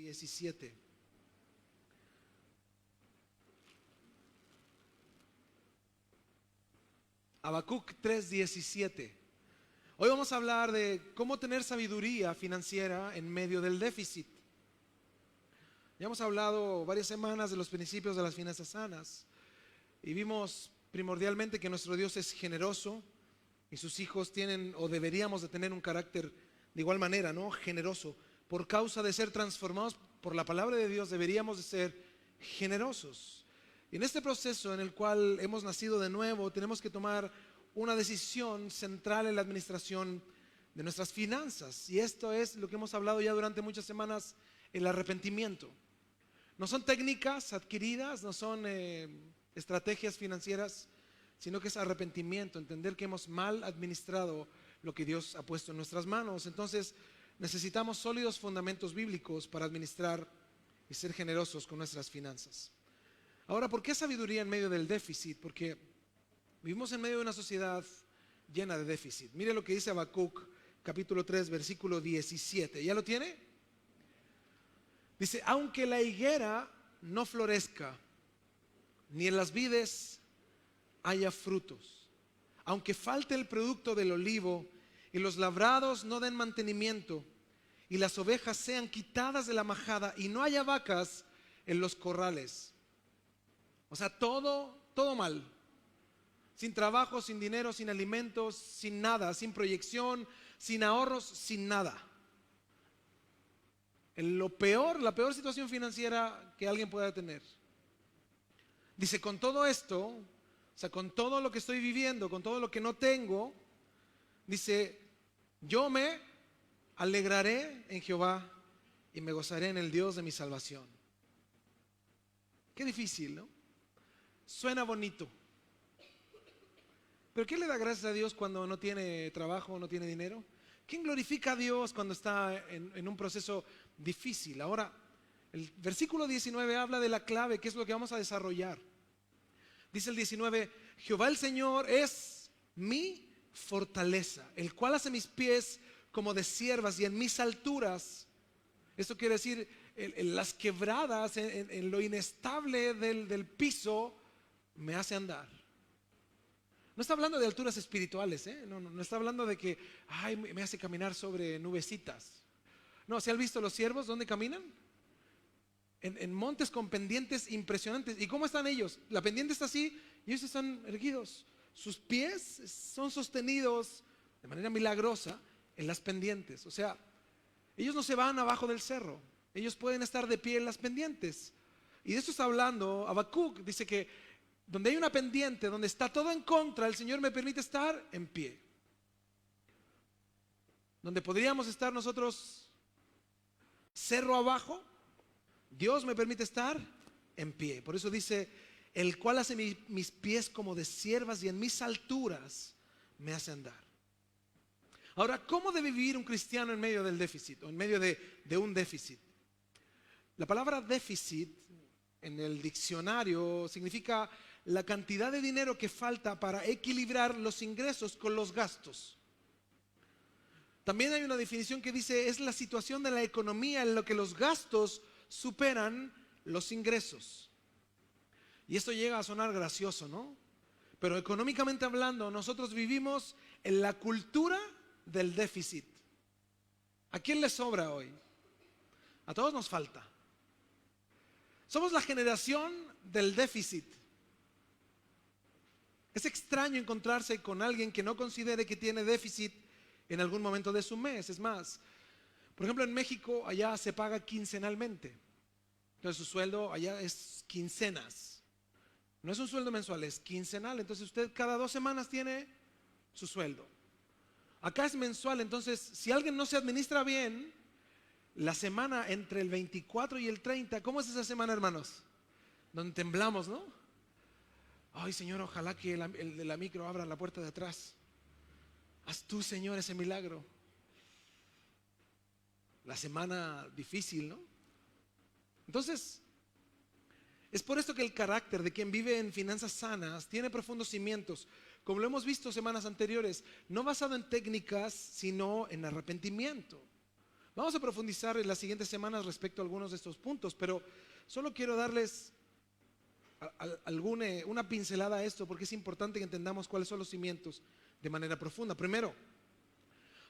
17. Habacuc 3:17. Hoy vamos a hablar de cómo tener sabiduría financiera en medio del déficit. Ya hemos hablado varias semanas de los principios de las finanzas sanas y vimos primordialmente que nuestro Dios es generoso y sus hijos tienen o deberíamos de tener un carácter de igual manera, ¿no? Generoso. Por causa de ser transformados por la palabra de Dios deberíamos de ser generosos. Y en este proceso en el cual hemos nacido de nuevo, tenemos que tomar una decisión central en la administración de nuestras finanzas. Y esto es lo que hemos hablado ya durante muchas semanas, el arrepentimiento. No son técnicas adquiridas, no son estrategias financieras, sino que es arrepentimiento, entender que hemos mal administrado lo que Dios ha puesto en nuestras manos. Entonces necesitamos sólidos fundamentos bíblicos para administrar y ser generosos con nuestras finanzas. Ahora, ¿por qué sabiduría en medio del déficit? Porque vivimos en medio de una sociedad llena de déficit. Mire lo que dice Habacuc, capítulo 3, versículo 17. ¿Ya lo tiene? Dice, aunque la higuera no florezca, ni en las vides haya frutos, aunque falte el producto del olivo, y los labrados no den mantenimiento, y las ovejas sean quitadas de la majada, y no haya vacas en los corrales. O sea, todo mal. Sin trabajo, sin dinero, sin alimentos, sin nada, sin proyección, sin ahorros, sin nada. La peor situación financiera que alguien pueda tener. Dice, con todo esto, o sea, con todo lo que estoy viviendo, con todo lo que no tengo, dice, yo me alegraré en Jehová y me gozaré en el Dios de mi salvación. Qué difícil, ¿no? Suena bonito. ¿Pero qué le da gracias a Dios cuando no tiene trabajo, no tiene dinero? ¿Quién glorifica a Dios cuando está en un proceso difícil? Ahora, el versículo 19 habla de la clave, que es lo que vamos a desarrollar. Dice el 19, Jehová el Señor es mi fortaleza, el cual hace mis pies como de ciervas y en mis alturas. Esto quiere decir, en las quebradas, en lo inestable del piso, me hace andar. No está hablando de alturas espirituales, no está hablando de que me hace caminar sobre nubecitas. No, ¿se han visto los ciervos dónde caminan? En montes con pendientes impresionantes. ¿Y cómo están ellos? La pendiente está así y ellos están erguidos. Sus pies son sostenidos de manera milagrosa en las pendientes. O sea, ellos no se van abajo del cerro. Ellos pueden estar de pie en las pendientes. Y de eso está hablando Habacuc. Dice que donde hay una pendiente, donde está todo en contra, el Señor me permite estar en pie. Donde podríamos estar nosotros cerro abajo, Dios me permite estar en pie. Por eso dice, el cual hace mis pies como de ciervas y en mis alturas me hace andar. Ahora, ¿cómo debe vivir un cristiano en medio del déficit o en medio de un déficit? La palabra déficit en el diccionario significa la cantidad de dinero que falta para equilibrar los ingresos con los gastos. También hay una definición que dice, es la situación de la economía en la que los gastos superan los ingresos. Y esto llega a sonar gracioso, ¿no? Pero económicamente hablando, nosotros vivimos en la cultura del déficit. ¿A quién le sobra hoy? A todos nos falta. Somos la generación del déficit. Es extraño encontrarse con alguien que no considere que tiene déficit en algún momento de su mes. Es más, por ejemplo, en México allá se paga quincenalmente. Entonces su sueldo allá es quincenas. No es un sueldo mensual, es quincenal. Entonces usted cada 2 semanas tiene su sueldo. Acá es mensual, entonces si alguien no se administra bien, la semana entre el 24 y el 30, ¿cómo es esa semana, hermanos? Donde temblamos, ¿no? Ay, Señor, ojalá que el de la micro abra la puerta de atrás. Haz tú, Señor, ese milagro. La semana difícil, ¿no? Entonces, es por esto que el carácter de quien vive en finanzas sanas tiene profundos cimientos, como lo hemos visto semanas anteriores, no basado en técnicas, sino en arrepentimiento. Vamos a profundizar en las siguientes semanas respecto a algunos de estos puntos, pero solo quiero darles una pincelada a esto porque es importante que entendamos cuáles son los cimientos de manera profunda. Primero,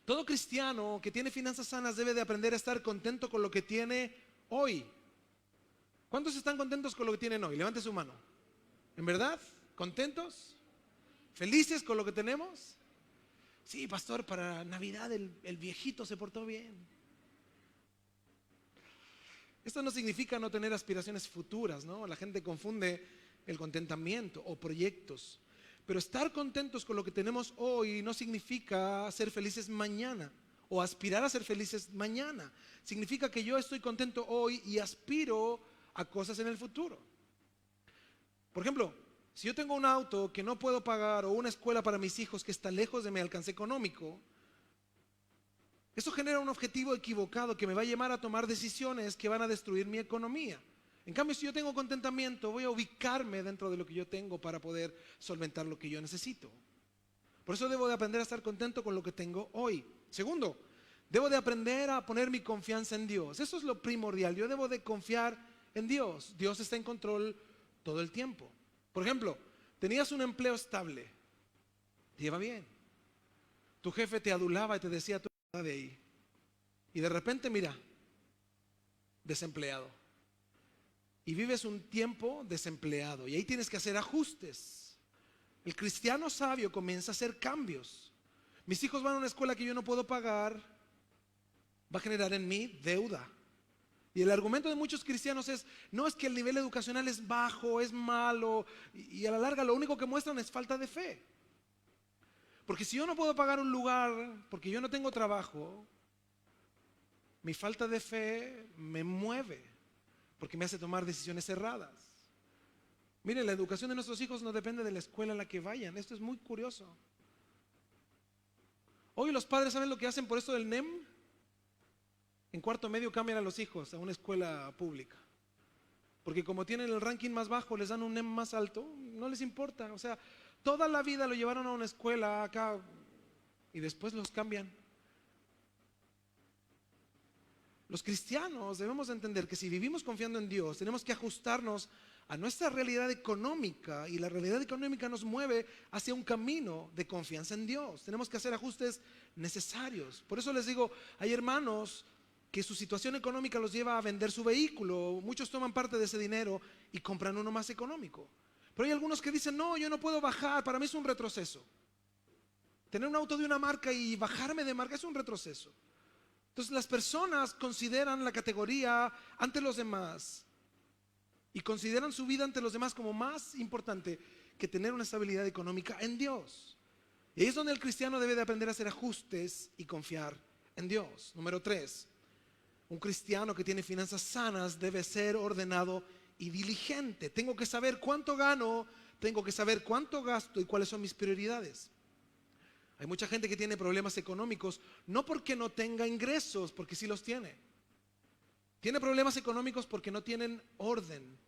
todo cristiano que tiene finanzas sanas debe de aprender a estar contento con lo que tiene hoy. ¿Cuántos están contentos con lo que tienen hoy? Levante su mano. ¿En verdad? ¿Contentos? ¿Felices con lo que tenemos? Sí, pastor, para Navidad el viejito se portó bien. Esto no significa no tener aspiraciones futuras, ¿no? La gente confunde el contentamiento o proyectos. Pero estar contentos con lo que tenemos hoy no significa ser felices mañana o aspirar a ser felices mañana. Significa que yo estoy contento hoy y aspiro a cosas en el futuro. Por ejemplo, si yo tengo un auto que no puedo pagar o una escuela para mis hijos que está lejos de mi alcance económico, eso genera un objetivo equivocado que me va a llevar a tomar decisiones que van a destruir mi economía. En cambio, si yo tengo contentamiento, voy a ubicarme dentro de lo que yo tengo para poder solventar lo que yo necesito. Por eso debo de aprender a estar contento con lo que tengo hoy. Segundo, debo de aprender a poner mi confianza en Dios. Eso es lo primordial. Yo debo de confiar en Dios. Dios está en control todo el tiempo. Por ejemplo, tenías un empleo estable, te iba bien. Tu jefe te adulaba y te decía tú de ahí. Y de repente, mira, desempleado. Y vives un tiempo desempleado. Y ahí tienes que hacer ajustes. El cristiano sabio comienza a hacer cambios. Mis hijos van a una escuela que yo no puedo pagar, va a generar en mí deuda. Y el argumento de muchos cristianos es, no, es que el nivel educacional es bajo, es malo, y a la larga lo único que muestran es falta de fe. Porque si yo no puedo pagar un lugar, porque yo no tengo trabajo, mi falta de fe me mueve, porque me hace tomar decisiones erradas. Miren, la educación de nuestros hijos no depende de la escuela a la que vayan. Esto es muy curioso. Hoy los padres, ¿saben lo que hacen por esto del NEM? En cuarto medio cambian a los hijos a una escuela pública. Porque como tienen el ranking más bajo, les dan un NEM más alto, no les importa. O sea, toda la vida lo llevaron a una escuela acá y después los cambian. Los cristianos debemos entender que si vivimos confiando en Dios, tenemos que ajustarnos a nuestra realidad económica, y la realidad económica nos mueve hacia un camino de confianza en Dios. Tenemos que hacer ajustes necesarios. Por eso les digo, hay hermanos que su situación económica los lleva a vender su vehículo. Muchos toman parte de ese dinero y compran uno más económico. Pero hay algunos que dicen, no, yo no puedo bajar, para mí es un retroceso. Tener un auto de una marca y bajarme de marca es un retroceso. Entonces las personas consideran la categoría ante los demás y consideran su vida ante los demás como más importante que tener una estabilidad económica en Dios. Y ahí es donde el cristiano debe de aprender a hacer ajustes y confiar en Dios. Número 3, un cristiano que tiene finanzas sanas debe ser ordenado y diligente. Tengo que saber cuánto gano, tengo que saber cuánto gasto y cuáles son mis prioridades. Hay mucha gente que tiene problemas económicos, no porque no tenga ingresos, porque sí los tiene. Tiene problemas económicos porque no tienen orden.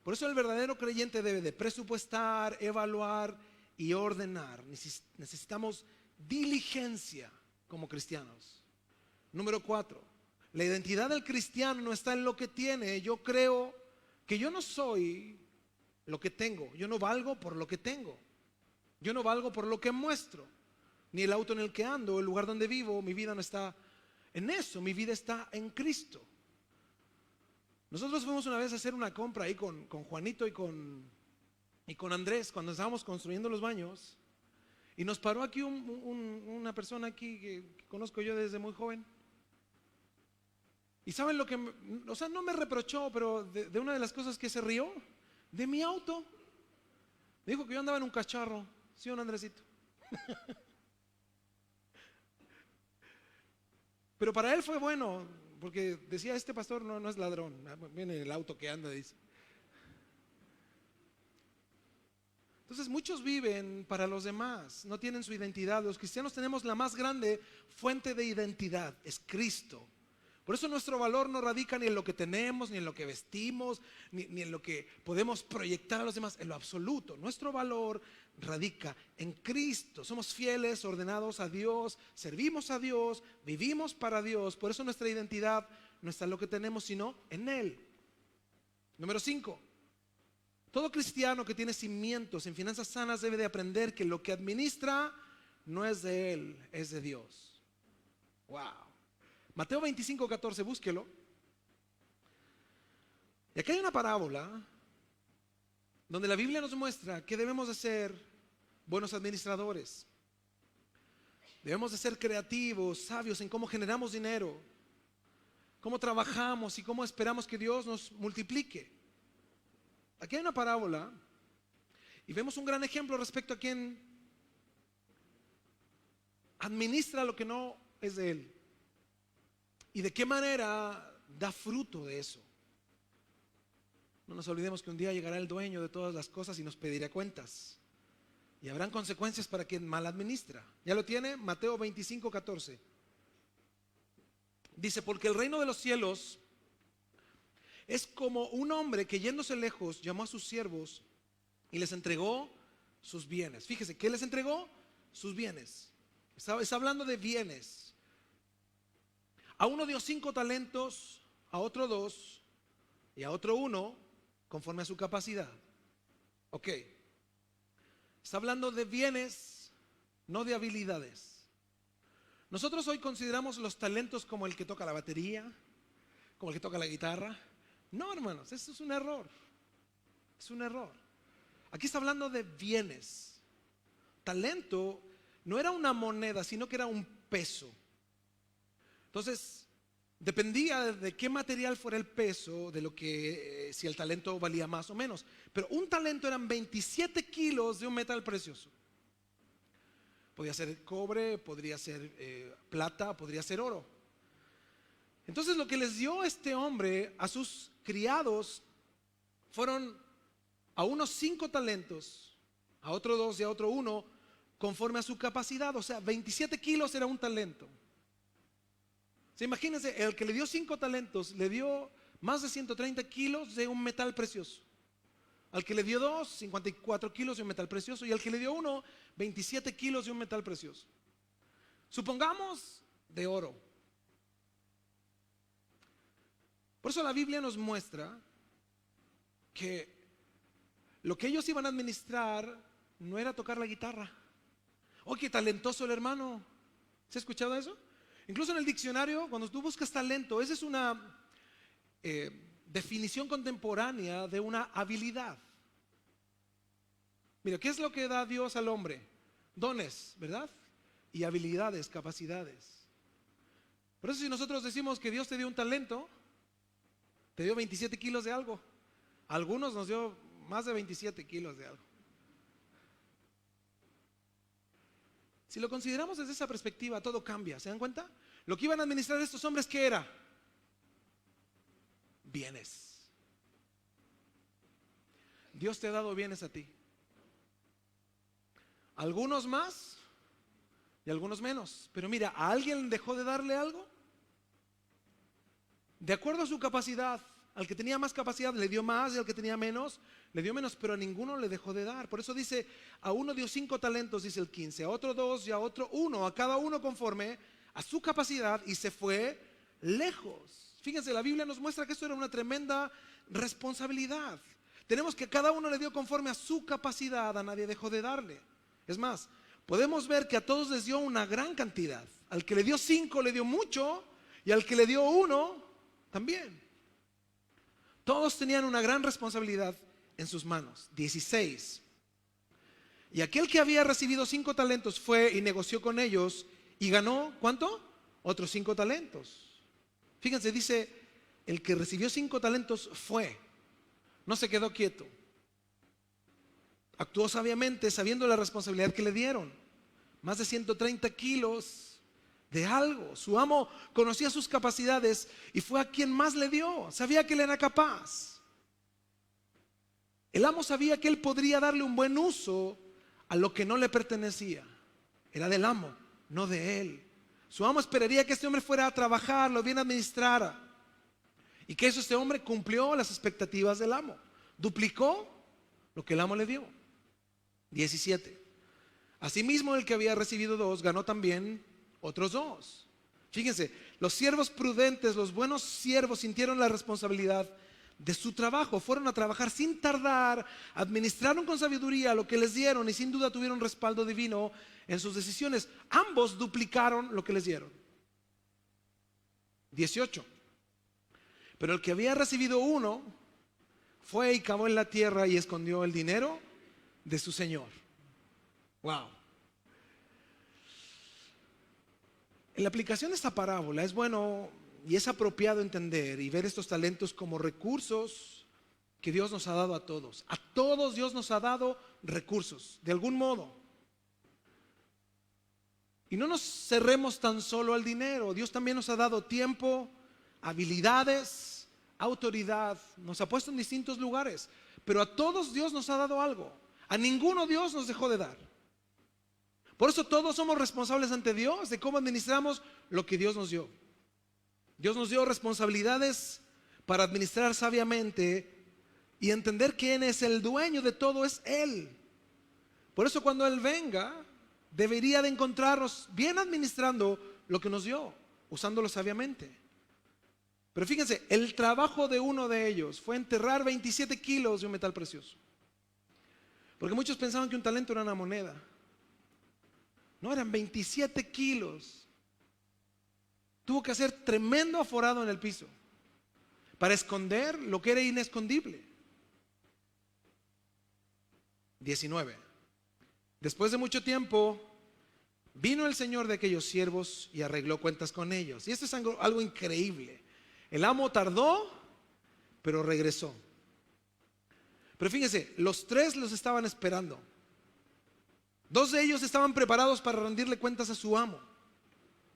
Por eso el verdadero creyente debe de presupuestar, evaluar y ordenar. Necesitamos diligencia como cristianos. Número 4, la identidad del cristiano no está en lo que tiene. Yo creo que yo no soy lo que tengo. Yo no valgo por lo que tengo. Yo no valgo por lo que muestro. Ni el auto en el que ando, el lugar donde vivo, mi vida no está en eso, mi vida está en Cristo. Nosotros fuimos una vez a hacer una compra ahí con Juanito y con Andrés cuando estábamos construyendo los baños, y nos paró aquí una persona aquí que conozco yo desde muy joven. Y ¿saben lo que? O sea, no me reprochó, pero de una de las cosas que se rió, de mi auto. Me dijo que yo andaba en un cacharro, ¿sí o no, Andresito? Pero para él fue bueno, porque decía, este pastor no es ladrón, viene el auto que anda, dice. Entonces muchos viven para los demás, no tienen su identidad. Los cristianos tenemos la más grande fuente de identidad, es Cristo. Por eso nuestro valor no radica ni en lo que tenemos, ni en lo que vestimos, ni en lo que podemos proyectar a los demás, en lo absoluto. Nuestro valor radica en Cristo. Somos fieles, ordenados a Dios, servimos a Dios, vivimos para Dios. Por eso nuestra identidad no está en lo que tenemos, sino en Él. Número 5. Todo cristiano que tiene cimientos en finanzas sanas debe de aprender que lo que administra no es de Él, es de Dios. Wow. Mateo 25:14, búsquelo. Y aquí hay una parábola donde la Biblia nos muestra que debemos de ser buenos administradores. Debemos de ser creativos, sabios en cómo generamos dinero, cómo trabajamos y cómo esperamos que Dios nos multiplique. Aquí hay una parábola y vemos un gran ejemplo respecto a quien administra lo que no es de Él. ¿Y de qué manera da fruto de eso? No nos olvidemos que un día llegará el dueño de todas las cosas y nos pedirá cuentas. Y habrán consecuencias para quien mal administra. ¿Ya lo tiene? Mateo 25:14. Dice, porque el reino de los cielos es como un hombre que yéndose lejos llamó a sus siervos y les entregó sus bienes. Fíjese, ¿qué les entregó? Sus bienes. Está hablando de bienes. A uno dio 5 talentos, a otro 2 y a otro 1 conforme a su capacidad. Ok. Está hablando de bienes, no de habilidades. Nosotros hoy consideramos los talentos como el que toca la batería, como el que toca la guitarra. No, hermanos, eso es un error. Es un error. Aquí está hablando de bienes. Talento no era una moneda, sino que era un peso. Entonces, dependía de qué material fuera el peso, de lo que, si el talento valía más o menos. Pero un talento eran 27 kilos de un metal precioso. Podría ser cobre, podría ser plata, podría ser oro. Entonces lo que les dio este hombre a sus criados fueron a unos 5 talentos, a otro 2 y a otro 1, conforme a su capacidad. O sea, 27 kilos era un talento. Imagínense, el que le dio 5 talentos le dio más de 130 kilos de un metal precioso. Al que le dio 2, 54 kilos de un metal precioso. Y al que le dio 1, 27 kilos de un metal precioso. Supongamos de oro. Por eso la Biblia nos muestra que lo que ellos iban a administrar no era tocar la guitarra. Oh, qué talentoso el hermano. ¿Se ha escuchado eso? Incluso en el diccionario, cuando tú buscas talento, esa es una definición contemporánea de una habilidad. Mira, ¿qué es lo que da Dios al hombre? Dones, ¿verdad? Y habilidades, capacidades. Por eso si nosotros decimos que Dios te dio un talento, te dio 27 kilos de algo. A algunos nos dio más de 27 kilos de algo. Si lo consideramos desde esa perspectiva, todo cambia. ¿Se dan cuenta? Lo que iban a administrar estos hombres, ¿qué era? Bienes. Dios te ha dado bienes a ti. Algunos más y algunos menos. Pero mira, ¿a alguien dejó de darle algo? De acuerdo a su capacidad. Al que tenía más capacidad le dio más y al que tenía menos le dio menos, pero a ninguno le dejó de dar. Por eso dice, a uno dio 5 talentos, dice el 15, a otro 2 y a otro 1, a cada uno conforme a su capacidad, y se fue lejos. Fíjense, la Biblia nos muestra que esto era una tremenda responsabilidad. Tenemos que cada uno le dio conforme a su capacidad, a nadie dejó de darle. Es más, podemos ver que a todos les dio una gran cantidad. Al que le dio 5 le dio mucho, y al que le dio 1 también. Todos tenían una gran responsabilidad en sus manos. 16. Y aquel que había recibido 5 talentos fue y negoció con ellos y ganó, ¿cuánto? Otros 5 talentos. Fíjense, dice, el que recibió 5 talentos fue, no se quedó quieto. Actuó sabiamente, sabiendo la responsabilidad que le dieron. Más de 130 kilos de algo. Su amo conocía sus capacidades y fue a quien más le dio. Sabía que él era capaz. El amo sabía que él podría darle un buen uso a lo que no le pertenecía. Era del amo, no de él. Su amo esperaría que este hombre fuera a trabajar, lo bien administrara. Y que eso este hombre cumplió las expectativas del amo. Duplicó lo que el amo le dio. 17. Asimismo, el que había recibido 2 ganó también otros 2. Fíjense, los siervos prudentes, los buenos siervos sintieron la responsabilidad de su trabajo. Fueron a trabajar sin tardar, administraron con sabiduría lo que les dieron y sin duda tuvieron respaldo divino en sus decisiones. Ambos duplicaron lo que les dieron. 18. Pero el que había recibido 1 fue y cavó en la tierra y escondió el dinero de su señor. Wow. En la aplicación de esta parábola es bueno y es apropiado entender y ver estos talentos como recursos que Dios nos ha dado a todos. A todos Dios nos ha dado recursos, de algún modo. Y no nos cerremos tan solo al dinero. Dios también nos ha dado tiempo, habilidades, autoridad. Nos ha puesto en distintos lugares. Pero a todos Dios nos ha dado algo. A ninguno Dios nos dejó de dar. Por eso todos somos responsables ante Dios de cómo administramos lo que Dios nos dio. Dios nos dio responsabilidades para administrar sabiamente y entender quién es el dueño de todo, es Él. Por eso cuando Él venga, debería de encontrarnos bien administrando lo que nos dio, usándolo sabiamente. Pero fíjense, el trabajo de uno de ellos fue enterrar 27 kilos de un metal precioso. Porque muchos pensaban que un talento era una moneda. No, eran 27 kilos. Tuvo que hacer tremendo aforado en el piso para esconder lo que era inescondible. 19. Después de mucho tiempo, vino el señor de aquellos siervos y arregló cuentas con ellos. Y esto es algo increíble. El amo tardó, pero regresó. Pero fíjense, los 3 los estaban esperando. 2 de ellos estaban preparados para rendirle cuentas a su amo.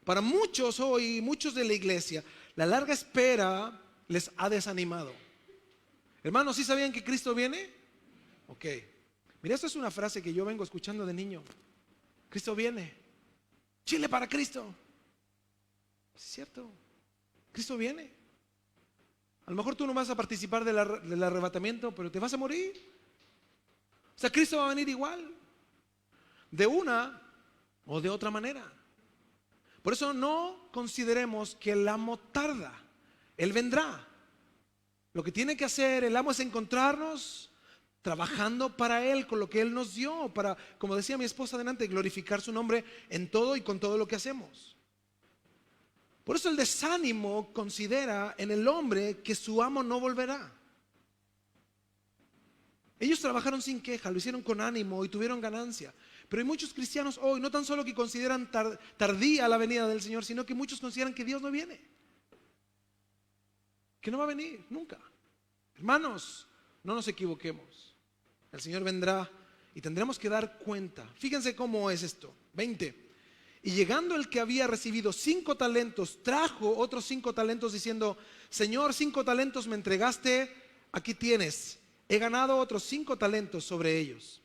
Para muchos hoy, muchos de la iglesia, la larga espera les ha desanimado. Hermanos, ¿sí sabían que Cristo viene? Ok. Mira, esto es una frase que yo vengo escuchando de niño. Cristo viene. Chile para Cristo. Es cierto. Cristo viene. A lo mejor tú no vas a participar del arrebatamiento, pero te vas a morir. O sea, Cristo va a venir igual. De una o de otra manera. Por eso no consideremos que el amo tarda. Él vendrá. Lo que tiene que hacer el amo es encontrarnos trabajando para Él, con lo que Él nos dio, para, como decía mi esposa adelante, glorificar su nombre en todo y con todo lo que hacemos. Por eso el desánimo considera en el hombre que su amo no volverá. Ellos trabajaron sin queja, lo hicieron con ánimo y tuvieron ganancia. Pero hay muchos cristianos hoy, no tan solo que consideran tardía la venida del Señor, sino que muchos consideran que Dios no viene. Que no va a venir, nunca. Hermanos, no nos equivoquemos. El Señor vendrá y tendremos que dar cuenta. Fíjense cómo es esto. 20. Y llegando el que había recibido 5 talentos, trajo otros 5 talentos diciendo: Señor, 5 talentos me entregaste, aquí tienes. He ganado otros 5 talentos sobre ellos.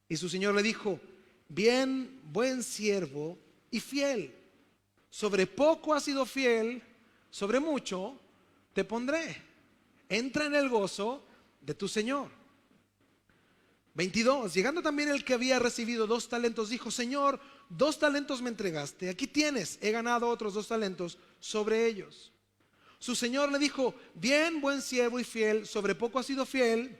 Y su Señor le dijo: bien, buen siervo y fiel. Sobre poco has sido fiel, sobre mucho te pondré. Entra en el gozo de tu Señor. 22. Llegando también el que había recibido 2 talentos, dijo: Señor, 2 talentos me entregaste, aquí tienes, he ganado otros 2 talentos sobre ellos. Su Señor le dijo: bien, buen siervo y fiel, sobre poco has sido fiel,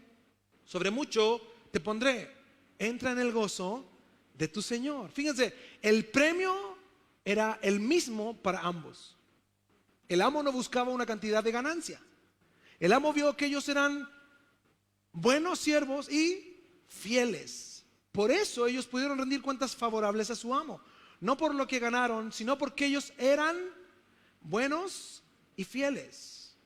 sobre mucho te pondré. Entra en el gozo de tu Señor. Fíjense, el premio era el mismo para ambos. El amo no buscaba una cantidad de ganancia. El amo vio que ellos eran buenos siervos y fieles. Por eso ellos pudieron rendir cuentas favorables a su amo. No por lo que ganaron, sino porque ellos eran buenos y fieles.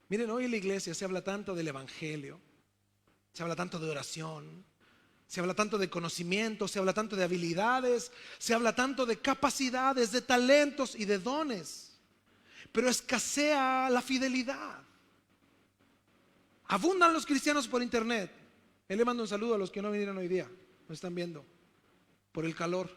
Miren, hoy en la iglesia se habla tanto del evangelio, se habla tanto de oración, se habla tanto de conocimiento, se habla tanto de habilidades, se habla tanto de capacidades, de talentos y de dones. Pero escasea la fidelidad. Abundan los cristianos por internet. Él le manda un saludo a los que no vinieron hoy día, nos están viendo por el calor.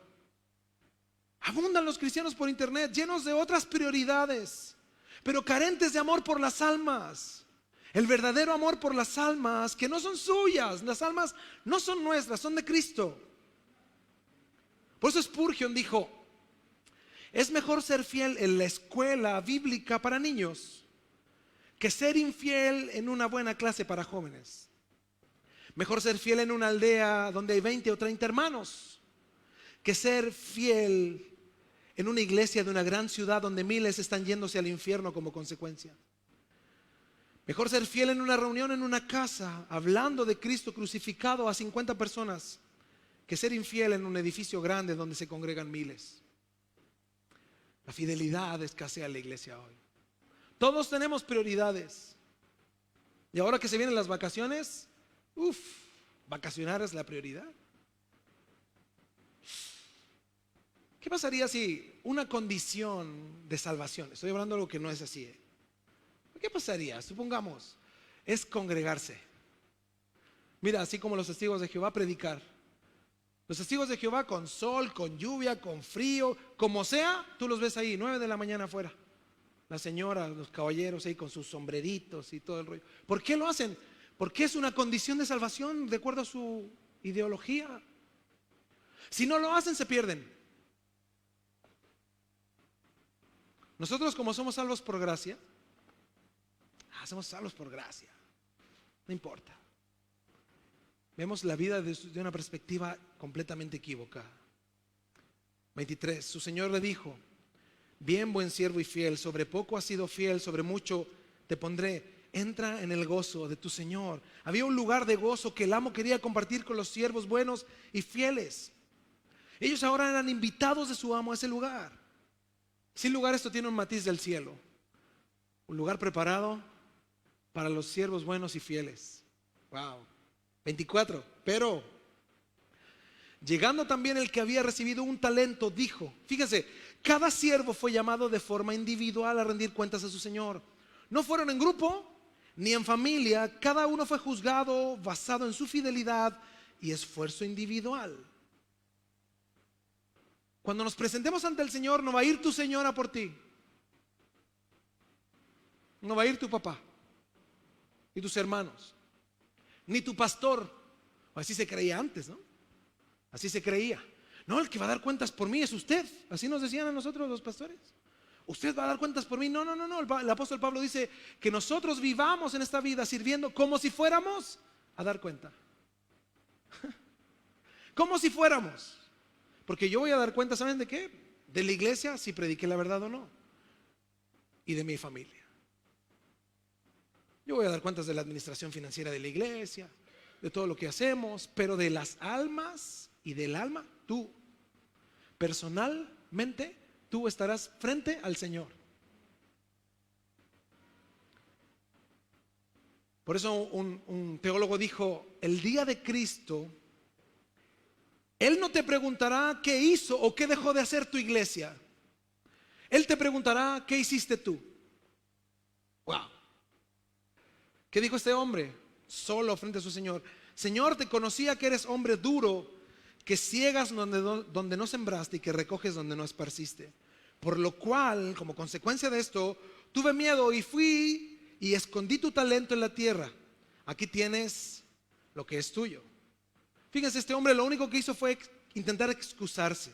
Abundan los cristianos por internet, llenos de otras prioridades, pero carentes de amor por las almas. El verdadero amor por las almas, que no son suyas. Las almas no son nuestras, son de Cristo. Por eso Spurgeon dijo: es mejor ser fiel en la escuela bíblica para niños que ser infiel en una buena clase para jóvenes. Mejor ser fiel en una aldea donde hay 20 o 30 hermanos que ser fiel en una iglesia de una gran ciudad donde miles están yéndose al infierno como consecuencia. Mejor ser fiel en una reunión en una casa hablando de Cristo crucificado a 50 personas que ser infiel en un edificio grande donde se congregan miles. La fidelidad escasea en la iglesia hoy. Todos tenemos prioridades. Y ahora que se vienen las vacaciones, vacacionar es la prioridad. ¿Qué pasaría si una condición de salvación, estoy hablando de algo que no es así, ¿qué pasaría? Supongamos, es congregarse. Mira, así como los testigos de Jehová, predicar. Los testigos de Jehová con sol, con lluvia, con frío, como sea, tú los ves ahí, 9 de la mañana afuera. Las señoras, los caballeros ahí con sus sombreritos y todo el rollo. ¿Por qué lo hacen? Porque es una condición de salvación de acuerdo a su ideología. Si no lo hacen, se pierden. Nosotros, como somos salvos por gracia, somos salvos por gracia, no importa. Vemos la vida de una perspectiva completamente equivocada. 23, su Señor le dijo: bien, buen siervo y fiel, sobre poco has sido fiel, sobre mucho te pondré, entra en el gozo de tu Señor. Había un lugar de gozo que el amo quería compartir con los siervos buenos y fieles. Ellos ahora eran invitados de su amo a ese lugar. Sin lugar, esto tiene un matiz del cielo, un lugar preparado para los siervos buenos y fieles. Wow. 24, pero llegando también el que había recibido un talento, dijo, fíjense, cada siervo fue llamado de forma individual a rendir cuentas a su Señor. No fueron en grupo ni en familia, cada uno fue juzgado basado en su fidelidad y esfuerzo individual. Cuando nos presentemos ante el Señor, no va a ir tu señora por ti, no va a ir tu papá y tus hermanos, ni tu pastor. Así se creía antes, ¿no? Así se creía. No, el que va a dar cuentas por mí es usted. Así nos decían a nosotros los pastores. Usted va a dar cuentas por mí. No. El apóstol Pablo dice que nosotros vivamos en esta vida sirviendo como si fuéramos a dar cuenta. Como si fuéramos. Porque yo voy a dar cuenta, ¿saben de qué? De la iglesia, si prediqué la verdad o no. Y de mi familia. Yo voy a dar cuentas de la administración financiera de la iglesia, de todo lo que hacemos, pero de las almas y del alma, tú, personalmente, tú estarás frente al Señor. Por eso un teólogo dijo, el día de Cristo, Él no te preguntará qué hizo o qué dejó de hacer tu iglesia. Él te preguntará qué hiciste tú. Wow. ¿Qué dijo este hombre? Solo frente a su Señor. Señor, te conocía que eres hombre duro, que ciegas donde no sembraste y que recoges donde no esparciste. Por lo cual, como consecuencia de esto, tuve miedo y fui y escondí tu talento en la tierra. Aquí tienes lo que es tuyo. Fíjense, este hombre lo único que hizo fue intentar excusarse.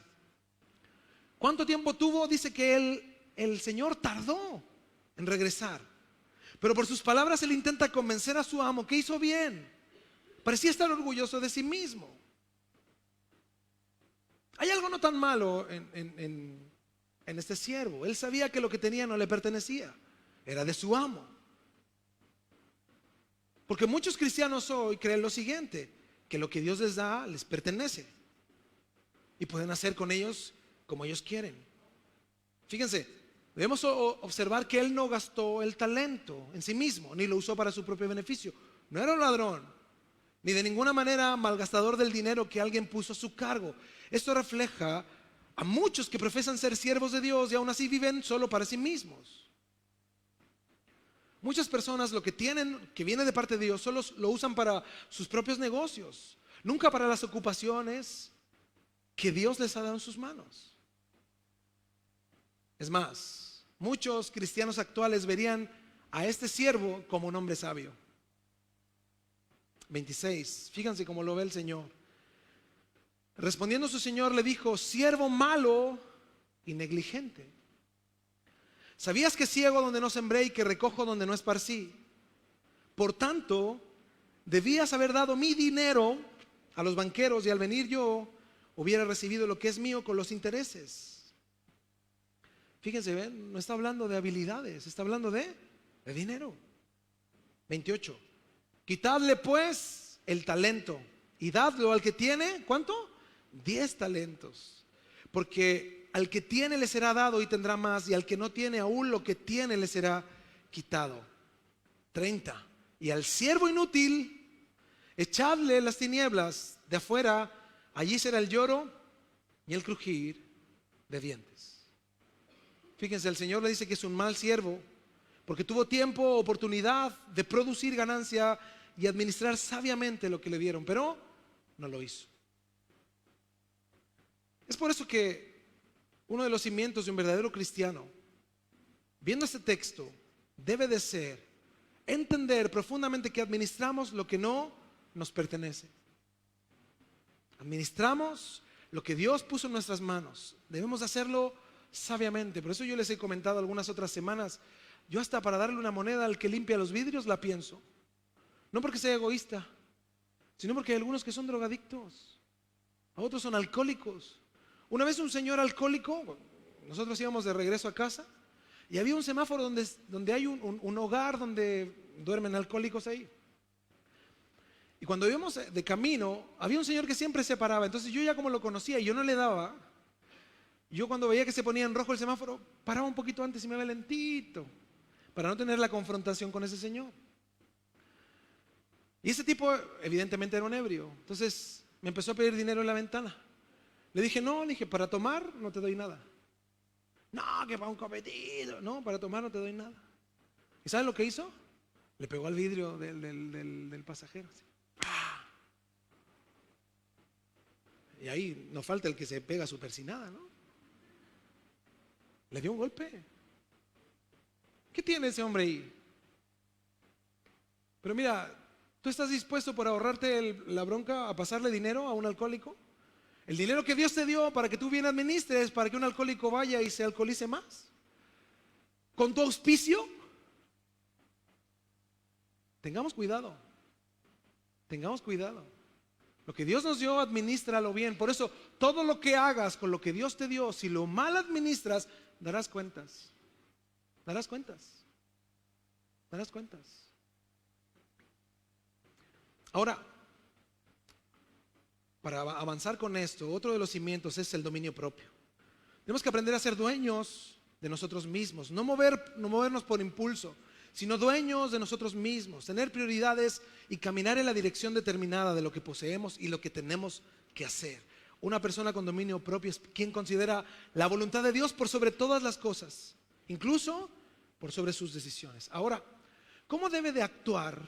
¿Cuánto tiempo tuvo? Dice que el Señor tardó en regresar. Pero por sus palabras él intenta convencer a su amo que hizo bien. Parecía estar orgulloso de sí mismo. Hay algo no tan malo en este siervo. Él sabía que lo que tenía no le pertenecía, era de su amo. Porque muchos cristianos hoy creen lo siguiente, que lo que Dios les da les pertenece y pueden hacer con ellos como ellos quieren. Fíjense, debemos observar que él no gastó el talento en sí mismo, ni lo usó para su propio beneficio. No era un ladrón, ni de ninguna manera malgastador del dinero que alguien puso a su cargo. Esto refleja a muchos que profesan ser siervos de Dios y aún así viven solo para sí mismos. Muchas personas lo que tienen, que viene de parte de Dios, solo lo usan para sus propios negocios, nunca para las ocupaciones que Dios les ha dado en sus manos. Es más, muchos cristianos actuales verían a este siervo como un hombre sabio. 26, fíjense cómo lo ve el Señor. Respondiendo su Señor le dijo: siervo malo y negligente, ¿sabías que ciego donde no sembré y que recojo donde no esparcí? Por tanto, debías haber dado mi dinero a los banqueros, y al venir yo hubiera recibido lo que es mío con los intereses. Fíjense, ¿ven? No está hablando de habilidades, está hablando de dinero. 28. Quitadle pues el talento y dadlo al que tiene, ¿cuánto? 10 talentos. Porque al que tiene le será dado y tendrá más, y al que no tiene, aún lo que tiene le será quitado. 30. Y al siervo inútil echadle las tinieblas de afuera, allí será el lloro y el crujir de dientes. Fíjense, el Señor le dice que es un mal siervo porque tuvo tiempo, oportunidad de producir ganancia y administrar sabiamente lo que le dieron, pero no lo hizo. Es por eso que uno de los cimientos de un verdadero cristiano, viendo este texto, debe de ser entender profundamente que administramos lo que no nos pertenece. Administramos lo que Dios puso en nuestras manos. Debemos hacerlo sabiamente. Por eso yo les he comentado algunas otras semanas, yo hasta para darle una moneda al que limpia los vidrios la pienso. No porque sea egoísta, sino porque hay algunos que son drogadictos, otros son alcohólicos. Una vez un señor alcohólico, nosotros íbamos de regreso a casa y había un semáforo donde hay un hogar donde duermen alcohólicos ahí. Y cuando íbamos de camino, había un señor que siempre se paraba. Entonces yo ya como lo conocía y yo no le daba, yo cuando veía que se ponía en rojo el semáforo, paraba un poquito antes y me iba lentito, para no tener la confrontación con ese señor. Y ese tipo evidentemente era un ebrio. Entonces me empezó a pedir dinero en la ventana. Le dije, no, para tomar no te doy nada. No, que para un copetito. No, para tomar no te doy nada. ¿Y sabes lo que hizo? Le pegó al vidrio del pasajero. Y ahí no falta el que se pega su persinada, ¿no? Le dio un golpe. ¿Qué tiene ese hombre ahí? Pero mira, ¿tú estás dispuesto por ahorrarte la bronca a pasarle dinero a un alcohólico? El dinero que Dios te dio para que tú bien administres, para que un alcohólico vaya y se alcoholice más. Con tu auspicio. Tengamos cuidado. Tengamos cuidado. Lo que Dios nos dio, administralo bien. Por eso, todo lo que hagas con lo que Dios te dio, si lo mal administras, darás cuentas. Darás cuentas. Darás cuentas. Ahora, para avanzar con esto, otro de los cimientos es el dominio propio. Tenemos que aprender a ser dueños de nosotros mismos, no movernos por impulso, sino dueños de nosotros mismos, tener prioridades y caminar en la dirección determinada de lo que poseemos y lo que tenemos que hacer. Una persona con dominio propio es quien considera la voluntad de Dios por sobre todas las cosas, incluso por sobre sus decisiones. Ahora, ¿cómo debe de actuar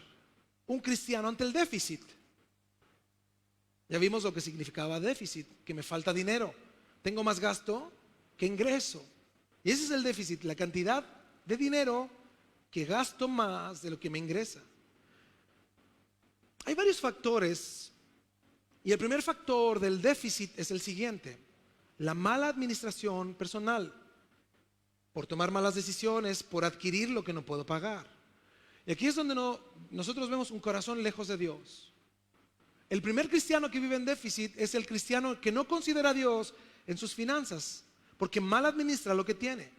un cristiano ante el déficit? Ya vimos lo que significaba déficit, que me falta dinero, tengo más gasto que ingreso. Y ese es el déficit, la cantidad de dinero que gasto más de lo que me ingresa. Hay varios factores y el primer factor del déficit es el siguiente: la mala administración personal, por tomar malas decisiones, por adquirir lo que no puedo pagar. Y aquí es donde nosotros vemos un corazón lejos de Dios. El primer cristiano que vive en déficit es el cristiano que no considera a Dios en sus finanzas, porque mal administra lo que tiene.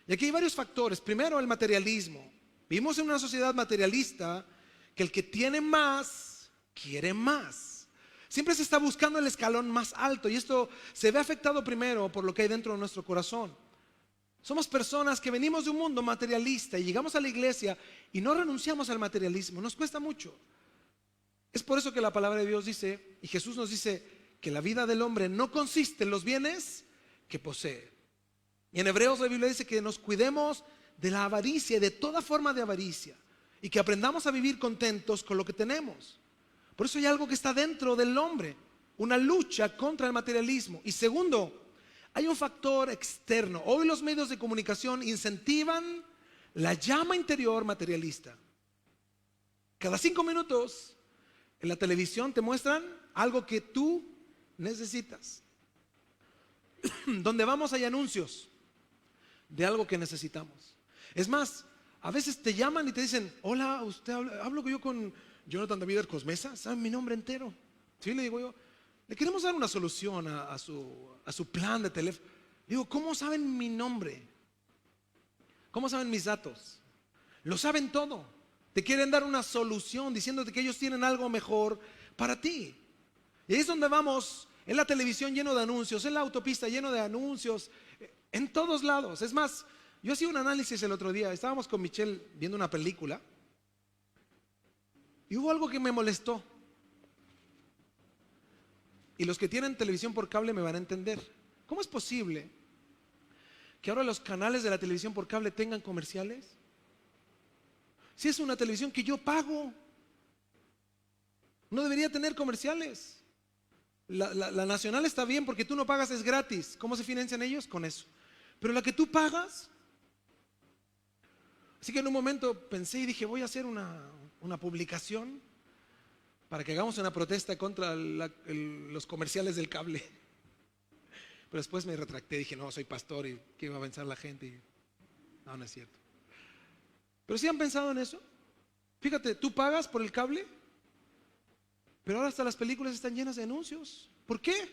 Y aquí hay varios factores. Primero, el materialismo. Vivimos en una sociedad materialista que el que tiene más, quiere más. Siempre se está buscando el escalón más alto, y esto se ve afectado primero por lo que hay dentro de nuestro corazón. Somos personas que venimos de un mundo materialista y llegamos a la iglesia y no renunciamos al materialismo. Nos cuesta mucho. Es por eso que la palabra de Dios dice, y Jesús nos dice, que la vida del hombre no consiste en los bienes que posee. Y en Hebreos la Biblia dice que nos cuidemos de la avaricia y de toda forma de avaricia, y que aprendamos a vivir contentos con lo que tenemos. Por eso hay algo que está dentro del hombre, una lucha contra el materialismo. Y segundo, Hay un factor externo. Hoy los medios de comunicación incentivan la llama interior materialista. Cada 5 minutos en la televisión te muestran algo que tú necesitas. Donde vamos hay anuncios de algo que necesitamos. Es más, a veces te llaman y te dicen: hola, usted hablo yo con Jonathan David Ercosmesa. ¿Saben mi nombre entero? Sí, le digo yo. Le queremos dar una solución a su plan de teléfono. Digo: ¿cómo saben mi nombre? ¿Cómo saben mis datos? Lo saben todo. Te quieren dar una solución diciéndote que ellos tienen algo mejor para ti. Y ahí es donde vamos, en la televisión lleno de anuncios, en la autopista lleno de anuncios, en todos lados. Es más, yo hacía un análisis el otro día. Estábamos con Michelle viendo una película y hubo algo que me molestó. Y los que tienen televisión por cable me van a entender. ¿Cómo es posible que ahora los canales de la televisión por cable tengan comerciales? Si es una televisión que yo pago, no debería tener comerciales. La nacional está bien porque tú no pagas, es gratis. ¿Cómo se financian ellos? Con eso. Pero la que tú pagas. Así que en un momento pensé y dije: voy a hacer una publicación para que hagamos una protesta contra los comerciales del cable. Pero después me retracté, dije: no, soy pastor y que iba a pensar la gente. Y no, no es cierto. Pero si han pensado en eso. Fíjate, tú pagas por el cable, pero ahora hasta las películas están llenas de anuncios. ¿Por qué?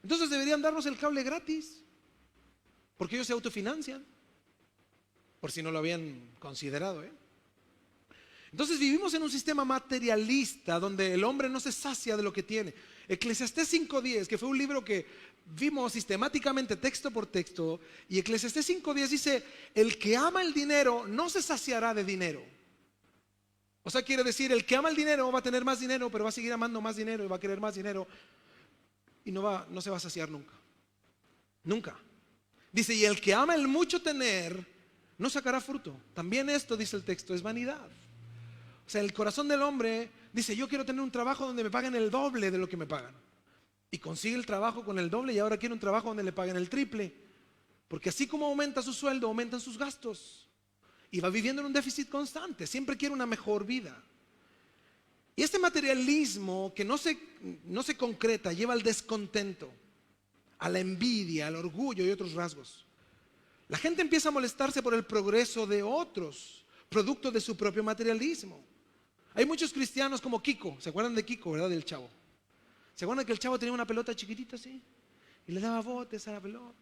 Entonces deberían darnos el cable gratis, porque ellos se autofinancian, por si no lo habían considerado, Entonces vivimos en un sistema materialista donde el hombre no se sacia de lo que tiene. Eclesiastés 5:10, que fue un libro que vimos sistemáticamente texto por texto, y Eclesiastés 5:10 dice: el que ama el dinero no se saciará de dinero. O sea, quiere decir, el que ama el dinero va a tener más dinero, pero va a seguir amando más dinero y va a querer más dinero y no se va a saciar nunca. Nunca. Dice: y el que ama el mucho tener no sacará fruto. También esto, dice el texto, es vanidad. O sea, el corazón del hombre dice: yo quiero tener un trabajo donde me paguen el doble de lo que me pagan. Y consigue el trabajo con el doble y ahora quiere un trabajo donde le paguen el triple. Porque así como aumenta su sueldo, aumentan sus gastos. Y va viviendo en un déficit constante. Siempre quiere una mejor vida. Y este materialismo que no se concreta lleva al descontento, a la envidia, al orgullo y otros rasgos. La gente empieza a molestarse por el progreso de otros, producto de su propio materialismo. Hay muchos cristianos como Kiko. ¿Se acuerdan de Kiko, verdad? Del chavo. ¿Se acuerdan que el chavo tenía una pelota chiquitita así? Y le daba botes a la pelota.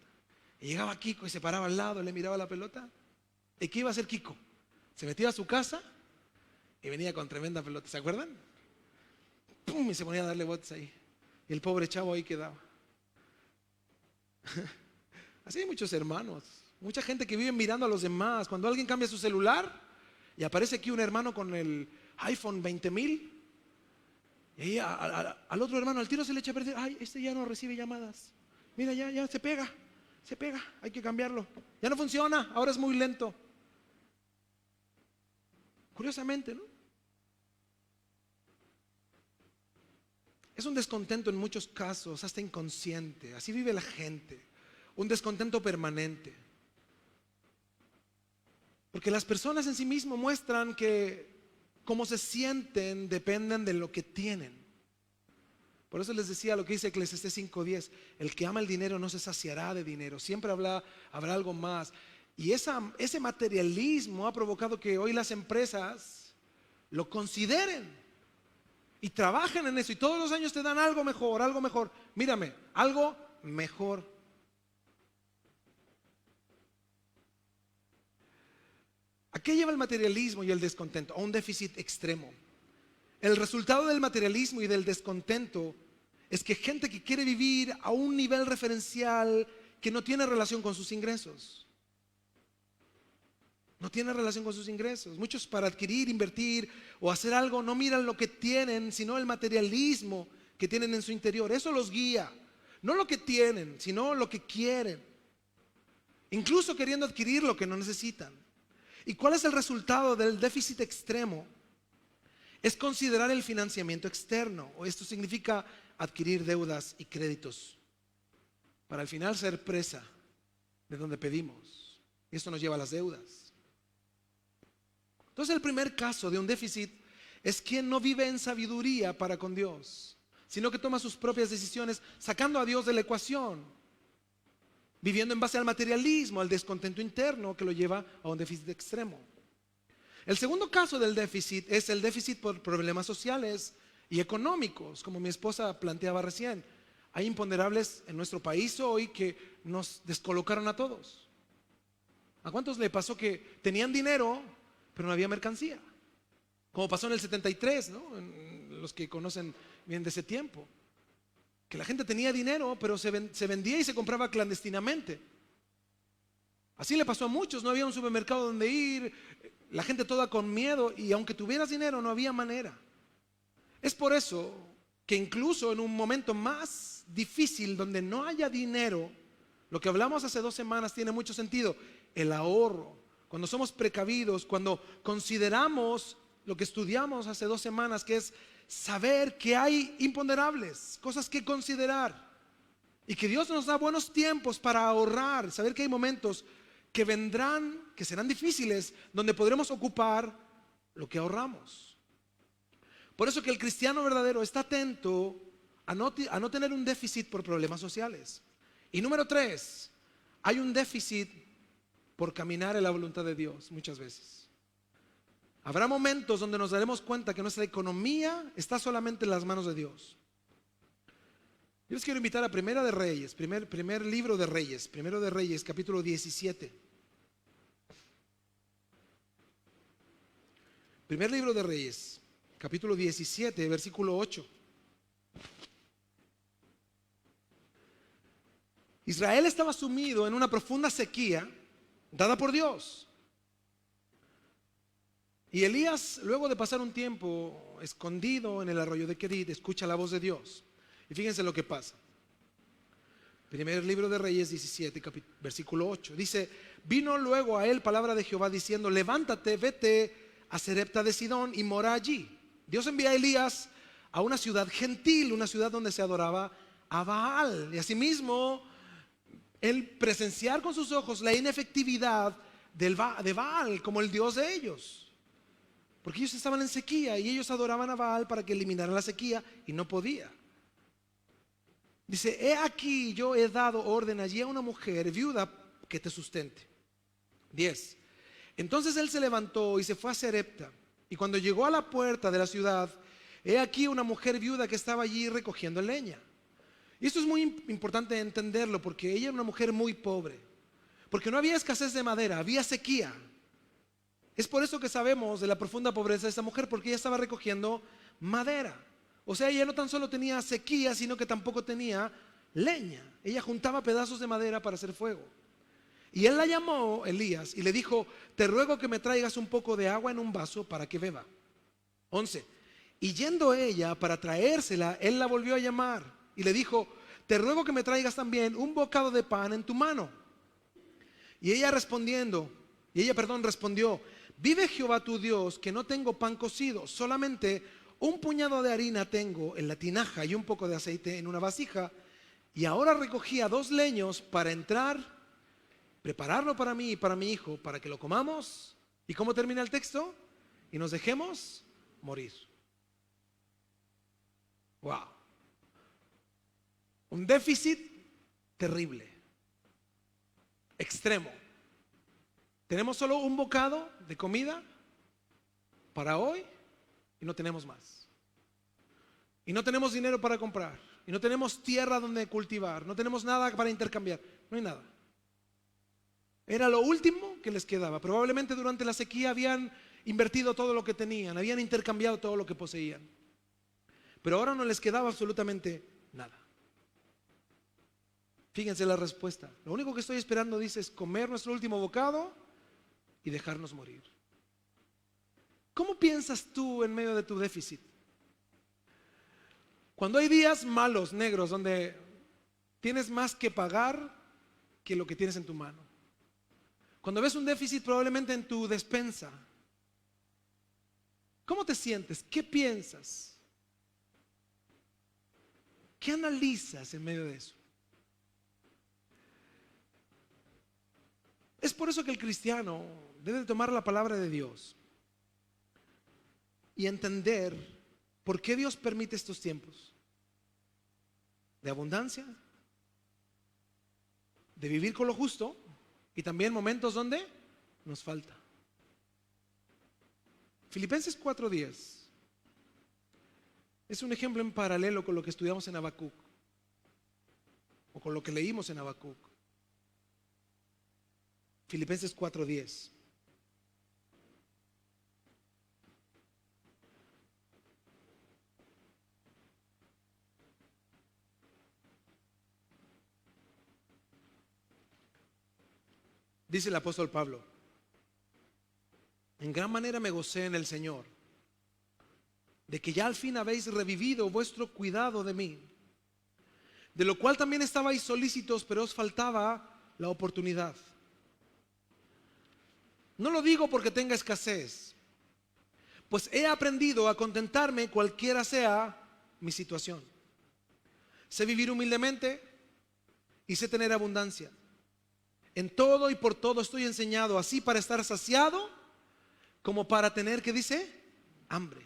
Y llegaba Kiko y se paraba al lado, le miraba la pelota. ¿Y qué iba a hacer Kiko? Se metía a su casa y venía con tremenda pelota. ¿Se acuerdan? ¡Pum! Y se ponía a darle botes ahí. Y el pobre chavo ahí quedaba. Así hay muchos hermanos. Mucha gente que vive mirando a los demás. Cuando alguien cambia su celular y aparece aquí un hermano con el iPhone 20,000, y ahí al otro hermano al tiro se le echa a perder. Ay, este ya no recibe llamadas. Mira, ya se pega, hay que cambiarlo. Ya no funciona, ahora es muy lento. Curiosamente, ¿no? Es un descontento en muchos casos, hasta inconsciente. Así vive la gente. Un descontento permanente. Porque las personas en sí mismas muestran que cómo se sienten dependen de lo que tienen. Por eso les decía lo que dice Eclesiastés 5:10: el que ama el dinero no se saciará de dinero, siempre habrá algo más. Y ese materialismo ha provocado que hoy las empresas lo consideren y trabajen en eso, y todos los años te dan algo mejor, algo mejor. Mírame, algo mejor. ¿A qué lleva el materialismo y el descontento? A un déficit extremo. El resultado del materialismo y del descontento es que gente que quiere vivir a un nivel referencial que no tiene relación con sus ingresos. No tiene relación con sus ingresos. Muchos, para adquirir, invertir o hacer algo, no miran lo que tienen, sino el materialismo que tienen en su interior. Eso los guía. No lo que tienen, sino lo que quieren. Incluso queriendo adquirir lo que no necesitan. ¿Y cuál es el resultado del déficit extremo? Es considerar el financiamiento externo. O esto significa adquirir deudas y créditos. para al final ser presa de donde pedimos. Y esto nos lleva a las deudas. Entonces el primer caso de un déficit es quien no vive en sabiduría para con Dios, sino que toma sus propias decisiones sacando a Dios de la ecuación, viviendo en base al materialismo, al descontento interno que lo lleva a un déficit extremo. El segundo caso del déficit es el déficit por problemas sociales y económicos, como mi esposa planteaba recién. Hay imponderables en nuestro país hoy que nos descolocaron a todos. ¿A cuántos le pasó que tenían dinero, pero no había mercancía? Como pasó en el 73, ¿no? Los que conocen bien de ese tiempo. Que la gente tenía dinero, pero se vendía y se compraba clandestinamente. Así le pasó a muchos, no había un supermercado donde ir, la gente toda con miedo, y aunque tuvieras dinero no había manera. Es por eso que incluso en un momento más difícil donde no haya dinero, lo que hablamos hace 2 semanas tiene mucho sentido. El ahorro, cuando somos precavidos, cuando consideramos lo que estudiamos hace 2 semanas, que es saber que hay imponderables, cosas que considerar, y que Dios nos da buenos tiempos para ahorrar, saber que hay momentos que vendrán, que serán difíciles, donde podremos ocupar lo que ahorramos. Por eso que el cristiano verdadero está atento a no tener un déficit por problemas sociales. Y número 3, hay un déficit por caminar en la voluntad de Dios muchas veces. Habrá momentos donde nos daremos cuenta que nuestra economía está solamente en las manos de Dios. Yo les quiero invitar a Primera de Reyes, primer libro de Reyes, Primero de Reyes, capítulo 17. Primer libro de Reyes, capítulo 17, versículo 8. Israel estaba sumido en una profunda sequía dada por Dios. Y Elías, luego de pasar un tiempo escondido en el arroyo de Querit, escucha la voz de Dios. Y fíjense lo que pasa. Primer libro de Reyes 17, versículo 8. Dice: vino luego a él palabra de Jehová diciendo: levántate, vete a Sarepta de Sidón y mora allí. Dios envía a Elías a una ciudad gentil, una ciudad donde se adoraba a Baal. Y asimismo, él presenciar con sus ojos la inefectividad de Baal como el Dios de ellos. Porque ellos estaban en sequía y ellos adoraban a Baal para que eliminara la sequía y no podía. Dice: he aquí yo he dado orden allí a una mujer viuda que te sustente. 10. Entonces él se levantó y se fue a Sarepta. Y cuando llegó a la puerta de la ciudad, he aquí una mujer viuda que estaba allí recogiendo leña. Y esto es muy importante entenderlo, porque ella era una mujer muy pobre. Porque no había escasez de madera, había sequía. Es por eso que sabemos de la profunda pobreza de esta mujer, porque ella estaba recogiendo madera. O sea, ella no tan solo tenía sequía, sino que tampoco tenía leña. Ella juntaba pedazos de madera para hacer fuego. Y él la llamó, Elías, y le dijo: te ruego que me traigas un poco de agua en un vaso para que beba. 11. Y yendo ella para traérsela, él la volvió a llamar y le dijo: te ruego que me traigas también un bocado de pan en tu mano. Y ella respondió: vive Jehová tu Dios, que no tengo pan cocido, solamente un puñado de harina tengo en la tinaja y un poco de aceite en una vasija. Y ahora recogía 2 leños para entrar, prepararlo para mí y para mi hijo, para que lo comamos. ¿Y cómo termina el texto? Y nos dejemos morir. Wow. Un déficit terrible, extremo. Tenemos solo un bocado de comida para hoy y no tenemos más. Y no tenemos dinero para comprar. Y no tenemos tierra donde cultivar. No tenemos nada para intercambiar. No hay nada. Era lo último que les quedaba. Probablemente durante la sequía habían invertido todo lo que tenían. Habían intercambiado todo lo que poseían. Pero ahora no les quedaba absolutamente nada. Fíjense la respuesta. Lo único que estoy esperando, dice, es comer nuestro último bocado y dejarnos morir. ¿Cómo piensas tú en medio de tu déficit? Cuando hay días malos, negros, donde tienes más que pagar que lo que tienes en tu mano. Cuando ves un déficit probablemente en tu despensa. ¿Cómo te sientes? ¿Qué piensas? ¿Qué analizas en medio de eso? Es por eso que el cristiano debe tomar la palabra de Dios y entender por qué Dios permite estos tiempos de abundancia, de vivir con lo justo, y también momentos donde nos falta. Filipenses 4:10 es un ejemplo en paralelo con lo que estudiamos en Habacuc, o con lo que leímos en Habacuc. Filipenses 4:10. Dice el apóstol Pablo: en gran manera me gocé en el Señor, de que ya al fin habéis revivido vuestro cuidado de mí, de lo cual también estabais solícitos, pero os faltaba la oportunidad. No lo digo porque tenga escasez, pues he aprendido a contentarme cualquiera sea mi situación. Sé vivir humildemente y sé tener abundancia. En todo y por todo estoy enseñado, así para estar saciado como para tener, ¿qué dice? Hambre.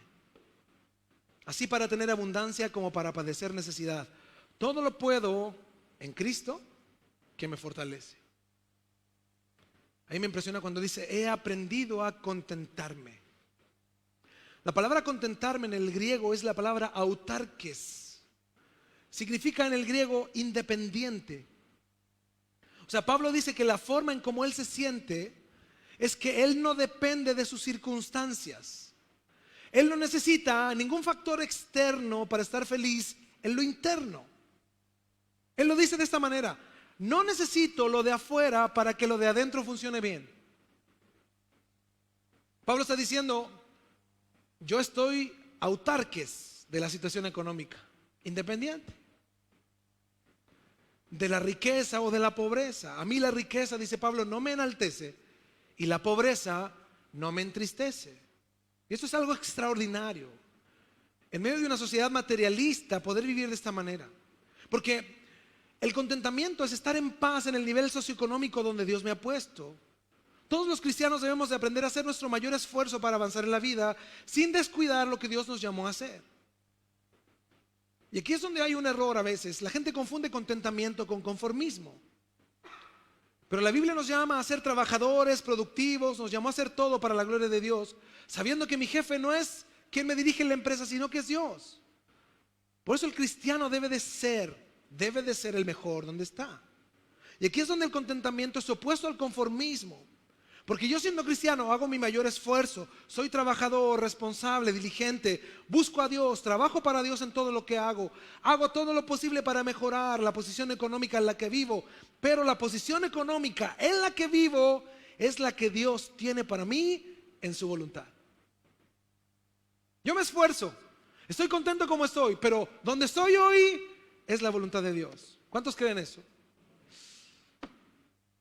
Así para tener abundancia como para padecer necesidad. Todo lo puedo en Cristo que me fortalece. A mí me impresiona cuando dice: he aprendido a contentarme. La palabra contentarme en el griego es la palabra autarques. Significa en el griego independiente. O sea, Pablo dice que la forma en cómo él se siente es que él no depende de sus circunstancias. Él no necesita ningún factor externo para estar feliz en lo interno. Él lo dice de esta manera: no necesito lo de afuera para que lo de adentro funcione bien. Pablo está diciendo: yo estoy autarques de la situación económica, independiente de la riqueza o de la pobreza. A mí la riqueza, dice Pablo, no me enaltece, y la pobreza no me entristece. Y esto es algo extraordinario en medio de una sociedad materialista, poder vivir de esta manera, porque el contentamiento es estar en paz en el nivel socioeconómico donde Dios me ha puesto. Todos los cristianos debemos de aprender a hacer nuestro mayor esfuerzo para avanzar en la vida sin descuidar lo que Dios nos llamó a hacer. Y aquí es donde hay un error a veces. La gente confunde contentamiento con conformismo. Pero la Biblia nos llama a ser trabajadores, productivos, nos llamó a hacer todo para la gloria de Dios, sabiendo que mi jefe no es quien me dirige en la empresa, sino que es Dios. Por eso el cristiano debe de ser el mejor donde está. Y aquí es donde el contentamiento es opuesto al conformismo. Porque yo, siendo cristiano, hago mi mayor esfuerzo, soy trabajador, responsable, diligente, busco a Dios, trabajo para Dios en todo lo que hago todo lo posible para mejorar la posición económica en la que vivo, pero la posición económica en la que vivo es la que Dios tiene para mí en su voluntad. Yo me esfuerzo, estoy contento como estoy, pero donde estoy hoy es la voluntad de Dios. ¿Cuántos creen eso?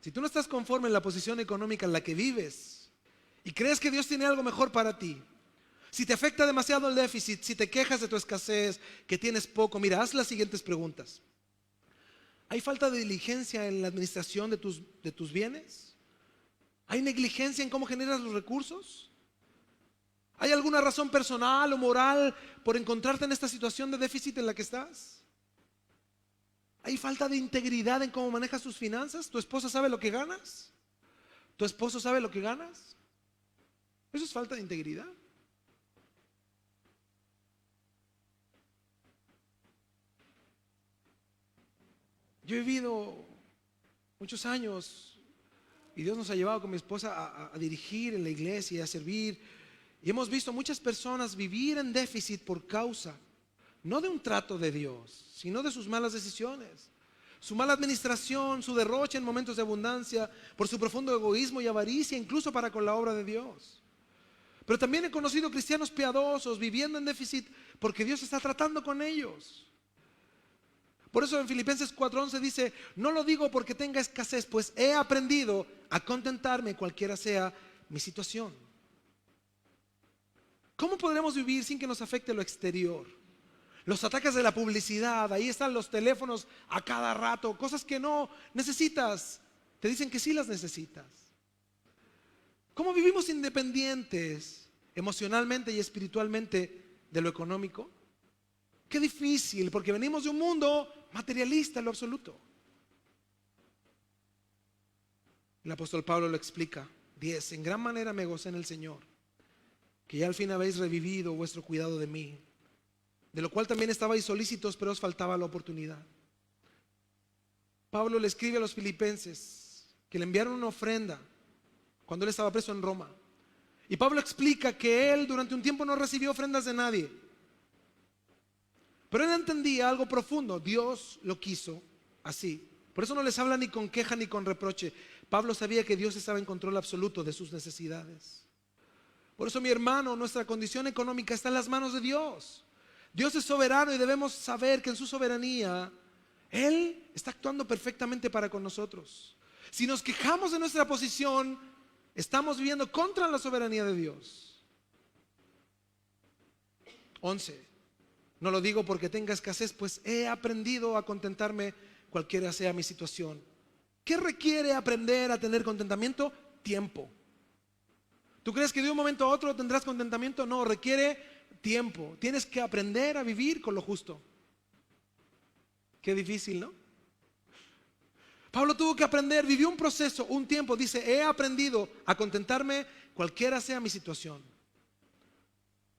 Si tú no estás conforme en la posición económica en la que vives y crees que Dios tiene algo mejor para ti, si te afecta demasiado el déficit, si te quejas de tu escasez, que tienes poco, mira, haz las siguientes preguntas. ¿Hay falta de diligencia en la administración de tus bienes? ¿Hay negligencia en cómo generas los recursos? ¿Hay alguna razón personal o moral por encontrarte en esta situación de déficit en la que estás? ¿Hay falta de integridad en cómo manejas tus finanzas? ¿Tu esposa sabe lo que ganas? ¿Tu esposo sabe lo que ganas? ¿Eso es falta de integridad? Yo he vivido muchos años y Dios nos ha llevado con mi esposa a dirigir en la iglesia y a servir. Y hemos visto muchas personas vivir en déficit por causa no de un trato de Dios, sino de sus malas decisiones, su mala administración, su derroche en momentos de abundancia, por su profundo egoísmo y avaricia, incluso para con la obra de Dios. Pero también he conocido cristianos piadosos viviendo en déficit porque Dios está tratando con ellos. Por eso en Filipenses 4:11 dice: no lo digo porque tenga escasez, pues he aprendido a contentarme cualquiera sea mi situación. ¿Cómo podremos vivir sin que nos afecte lo exterior? Los ataques de la publicidad, ahí están los teléfonos a cada rato, cosas que no necesitas Te dicen que sí las necesitas. ¿Cómo vivimos independientes emocionalmente y espiritualmente de lo económico? Qué difícil, porque venimos de un mundo materialista en lo absoluto. El apóstol Pablo lo explica. 10. En gran manera me gocé en el Señor, que ya al fin habéis revivido vuestro cuidado de mí, de lo cual también estabais solícitos, pero os faltaba la oportunidad. Pablo le escribe a los filipenses que le enviaron una ofrenda cuando él estaba preso en Roma. Y Pablo explica que él durante un tiempo no recibió ofrendas de nadie. Pero él entendía algo profundo. Dios lo quiso así. Por eso no les habla ni con queja ni con reproche. Pablo sabía que Dios estaba en control absoluto de sus necesidades. Por eso, mi hermano, nuestra condición económica está en las manos de Dios. Dios es soberano y debemos saber que en su soberanía Él está actuando perfectamente para con nosotros. Si nos quejamos de nuestra posición, estamos viviendo contra la soberanía de Dios. 11. No lo digo porque tenga escasez, pues he aprendido a contentarme cualquiera sea mi situación. ¿Qué requiere aprender a tener contentamiento? Tiempo. ¿Tú crees que de un momento a otro tendrás contentamiento? No, requiere tiempo. Tienes que aprender a vivir con lo justo. Qué difícil, ¿no? Pablo tuvo que aprender, vivió un proceso, un tiempo. Dice, he aprendido a contentarme cualquiera sea mi situación.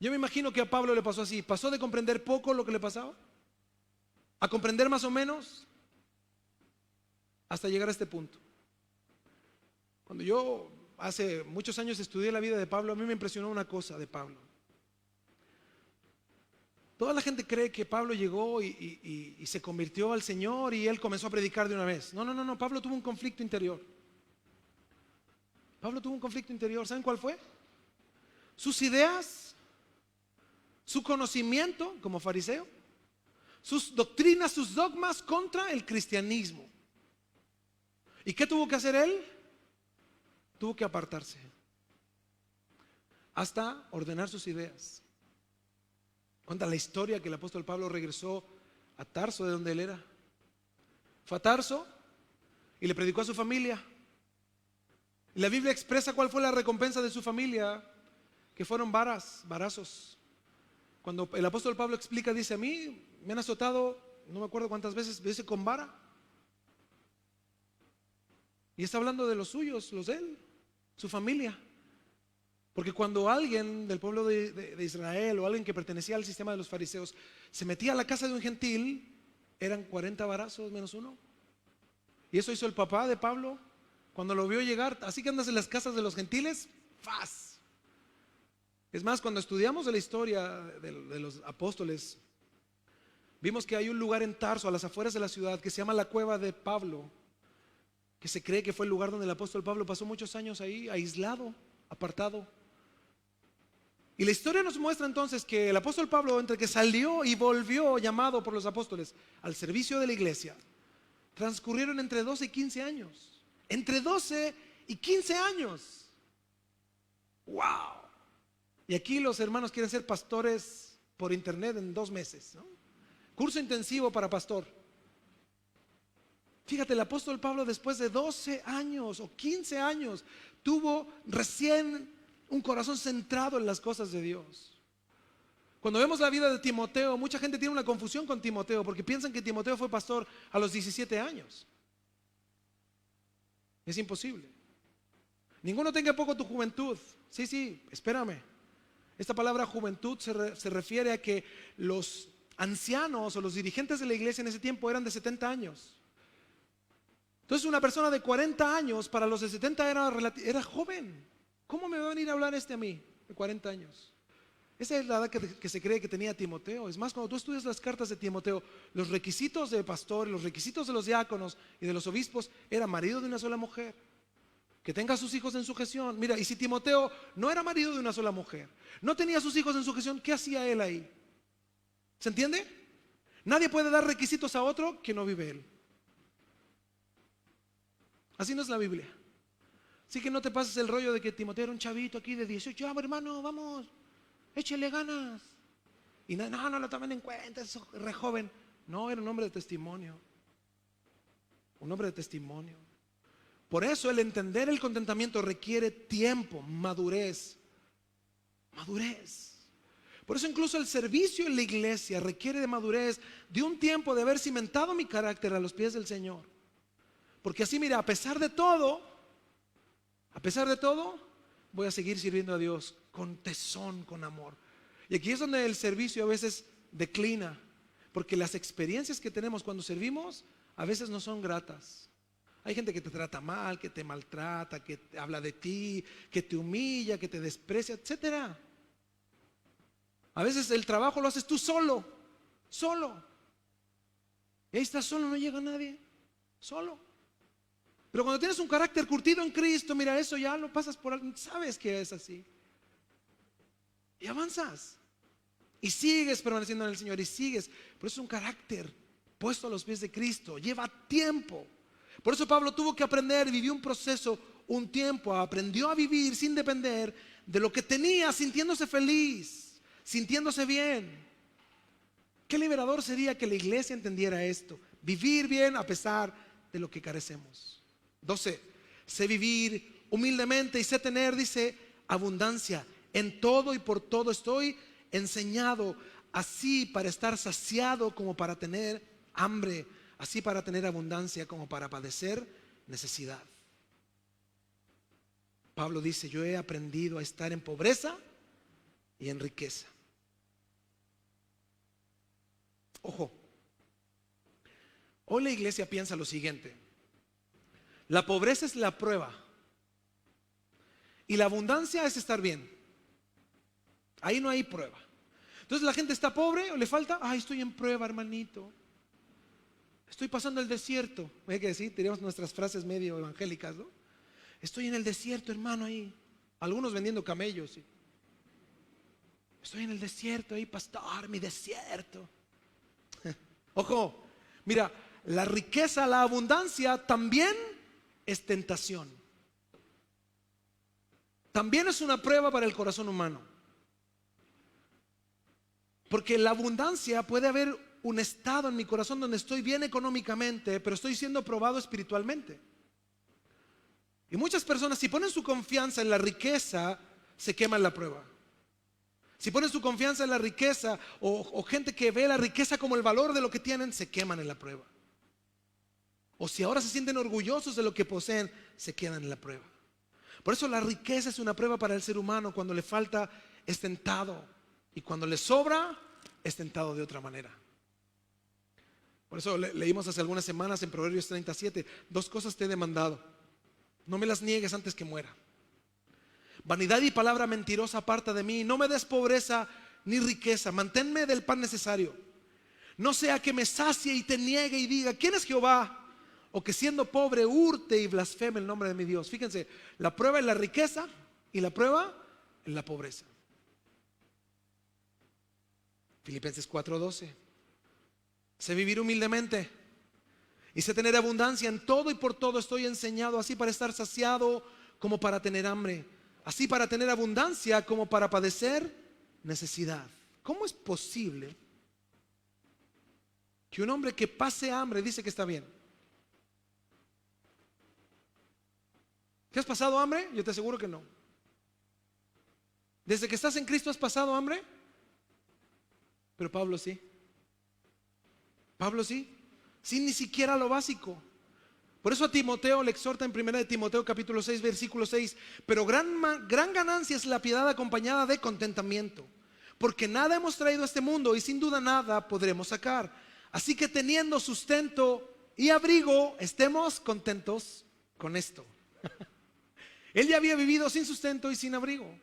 Yo me imagino que a Pablo le pasó así. Pasó de comprender poco lo que le pasaba a comprender más o menos hasta llegar a este punto. Cuando yo hace muchos años estudié la vida de Pablo, a mí me impresionó una cosa de Pablo. Toda la gente cree que Pablo llegó y se convirtió al Señor y él comenzó a predicar de una vez. No, Pablo tuvo un conflicto interior. Pablo tuvo un conflicto interior. ¿Saben cuál fue? Sus ideas, su conocimiento como fariseo, sus doctrinas, sus dogmas contra el cristianismo. ¿Y qué tuvo que hacer él? Tuvo que apartarse hasta ordenar sus ideas. Cuenta la historia que el apóstol Pablo regresó a Tarso, de donde él era. Fue a Tarso y le predicó a su familia. Y la Biblia expresa cuál fue la recompensa de su familia, que fueron varazos. Cuando el apóstol Pablo explica, dice, a mí me han azotado, no me acuerdo cuántas veces, dice con vara. Y está hablando de los suyos, los de él, su familia. Porque cuando alguien del pueblo de Israel o alguien que pertenecía al sistema de los fariseos se metía a la casa de un gentil, eran 40 varazos menos uno. Y eso hizo el papá de Pablo cuando lo vio llegar. Así que andas en las casas de los gentiles, ¡faz! Es más, cuando estudiamos de la historia de los apóstoles, vimos que hay un lugar en Tarso, a las afueras de la ciudad, que se llama la cueva de Pablo, que se cree que fue el lugar donde el apóstol Pablo pasó muchos años ahí, aislado, apartado. Y la historia nos muestra entonces que el apóstol Pablo, entre que salió y volvió llamado por los apóstoles al servicio de la iglesia, transcurrieron entre 12 y 15 años. Entre 12 y 15 años. ¡Wow! Y aquí los hermanos quieren ser pastores por internet en 2 meses, ¿no? Curso intensivo para pastor. Fíjate, el apóstol Pablo después de 12 años o 15 años tuvo recién un corazón centrado en las cosas de Dios. Cuando vemos la vida de Timoteo, mucha gente tiene una confusión con Timoteo porque piensan que Timoteo fue pastor a los 17 años. Es imposible. Ninguno tenga poco tu juventud. Sí, espérame. Esta palabra juventud se refiere a que los ancianos o los dirigentes de la iglesia en ese tiempo eran de 70 años. Entonces una persona de 40 años para los de 70 era joven. ¿Cómo me va a venir a hablar a mí de 40 años? Esa es la edad que se cree que tenía Timoteo. Es más, cuando tú estudias las cartas de Timoteo, los requisitos de pastor, los requisitos de los diáconos y de los obispos era marido de una sola mujer, que tenga a sus hijos en sujeción. Mira, y si Timoteo no era marido de una sola mujer, no tenía a sus hijos en sujeción, ¿qué hacía él ahí? ¿Se entiende? Nadie puede dar requisitos a otro que no vive él. Así no es la Biblia. Así que no te pases el rollo de que Timoteo era un chavito aquí de 18, hermano, vamos, échele ganas. Y no lo tomen en cuenta, es re joven. No, era un hombre de testimonio. Un hombre de testimonio. Por eso el entender el contentamiento requiere tiempo, madurez. Madurez. Por eso incluso el servicio en la iglesia requiere de madurez, de un tiempo de haber cimentado mi carácter a los pies del Señor. Porque así, mira, a pesar de todo, voy a seguir sirviendo a Dios con tesón, con amor. Y aquí es donde el servicio a veces declina, porque las experiencias que tenemos cuando servimos a veces no son gratas. Hay gente que te trata mal, que te maltrata, que te habla de ti, que te humilla, que te desprecia, etcétera. A veces el trabajo lo haces tú solo. Y ahí estás solo, no llega nadie, solo. Pero cuando tienes un carácter curtido en Cristo, mira, eso ya lo pasas por algo, sabes que es así. Y avanzas. Y sigues permaneciendo en el Señor y sigues. Por eso es un carácter puesto a los pies de Cristo. Lleva tiempo. Por eso Pablo tuvo que aprender, vivió un proceso, un tiempo. Aprendió a vivir sin depender de lo que tenía, sintiéndose feliz, sintiéndose bien. Qué liberador sería que la iglesia entendiera esto. Vivir bien a pesar de lo que carecemos. 12. Sé vivir humildemente y sé tener, dice, abundancia. En todo y por todo estoy enseñado, así para estar saciado como para tener hambre, así para tener abundancia como para padecer necesidad. Pablo dice, yo he aprendido a estar en pobreza y en riqueza. Ojo, hoy la iglesia piensa lo siguiente: la pobreza es la prueba y la abundancia es estar bien. Ahí no hay prueba. Entonces la gente está pobre o le falta, ay, estoy en prueba, hermanito. Estoy pasando el desierto. Hay que decir, tenemos nuestras frases medio evangélicas, ¿no? Estoy en el desierto, hermano, ahí. Algunos vendiendo camellos, ¿sí? Estoy en el desierto, ahí, pastor, mi desierto. Ojo, mira, la riqueza, la abundancia también es tentación. También es una prueba para el corazón humano. Porque la abundancia, puede haber un estado en mi corazón donde estoy bien económicamente, pero estoy siendo probado espiritualmente. Y muchas personas, si ponen su confianza en la riqueza, se queman la prueba. Si ponen su confianza en la riqueza, o gente que ve la riqueza como el valor de lo que tienen, se queman en la prueba. O si ahora se sienten orgullosos de lo que poseen, se quedan en la prueba. Por eso la riqueza es una prueba para el ser humano. Cuando le falta, es tentado. Y cuando le sobra, es tentado de otra manera. Por eso leímos hace algunas semanas en Proverbios 37, 2 cosas te he demandado, no me las niegues antes que muera. Vanidad y palabra mentirosa aparta de mí. No me des pobreza ni riqueza, manténme del pan necesario. No sea que me sacie y te niegue y diga, ¿quién es Jehová? O que siendo pobre hurte y blasfeme el nombre de mi Dios. Fíjense, la prueba es la riqueza y la prueba es la pobreza. Filipenses 4:12. Sé vivir humildemente y sé tener abundancia. En todo y por todo estoy enseñado, así para estar saciado como para tener hambre, así para tener abundancia como para padecer necesidad. ¿Cómo es posible que un hombre que pase hambre dice que está bien? ¿Te has pasado hambre? Yo te aseguro que no. ¿Desde que estás en Cristo has pasado hambre? Pero Pablo sí. Pablo sí. Sin ni siquiera lo básico. Por eso a Timoteo le exhorta en 1 de Timoteo capítulo 6 versículo 6. Pero gran ganancia es la piedad acompañada de contentamiento. Porque nada hemos traído a este mundo y sin duda nada podremos sacar. Así que teniendo sustento y abrigo, estemos contentos con esto. Él ya había vivido sin sustento y sin abrigo.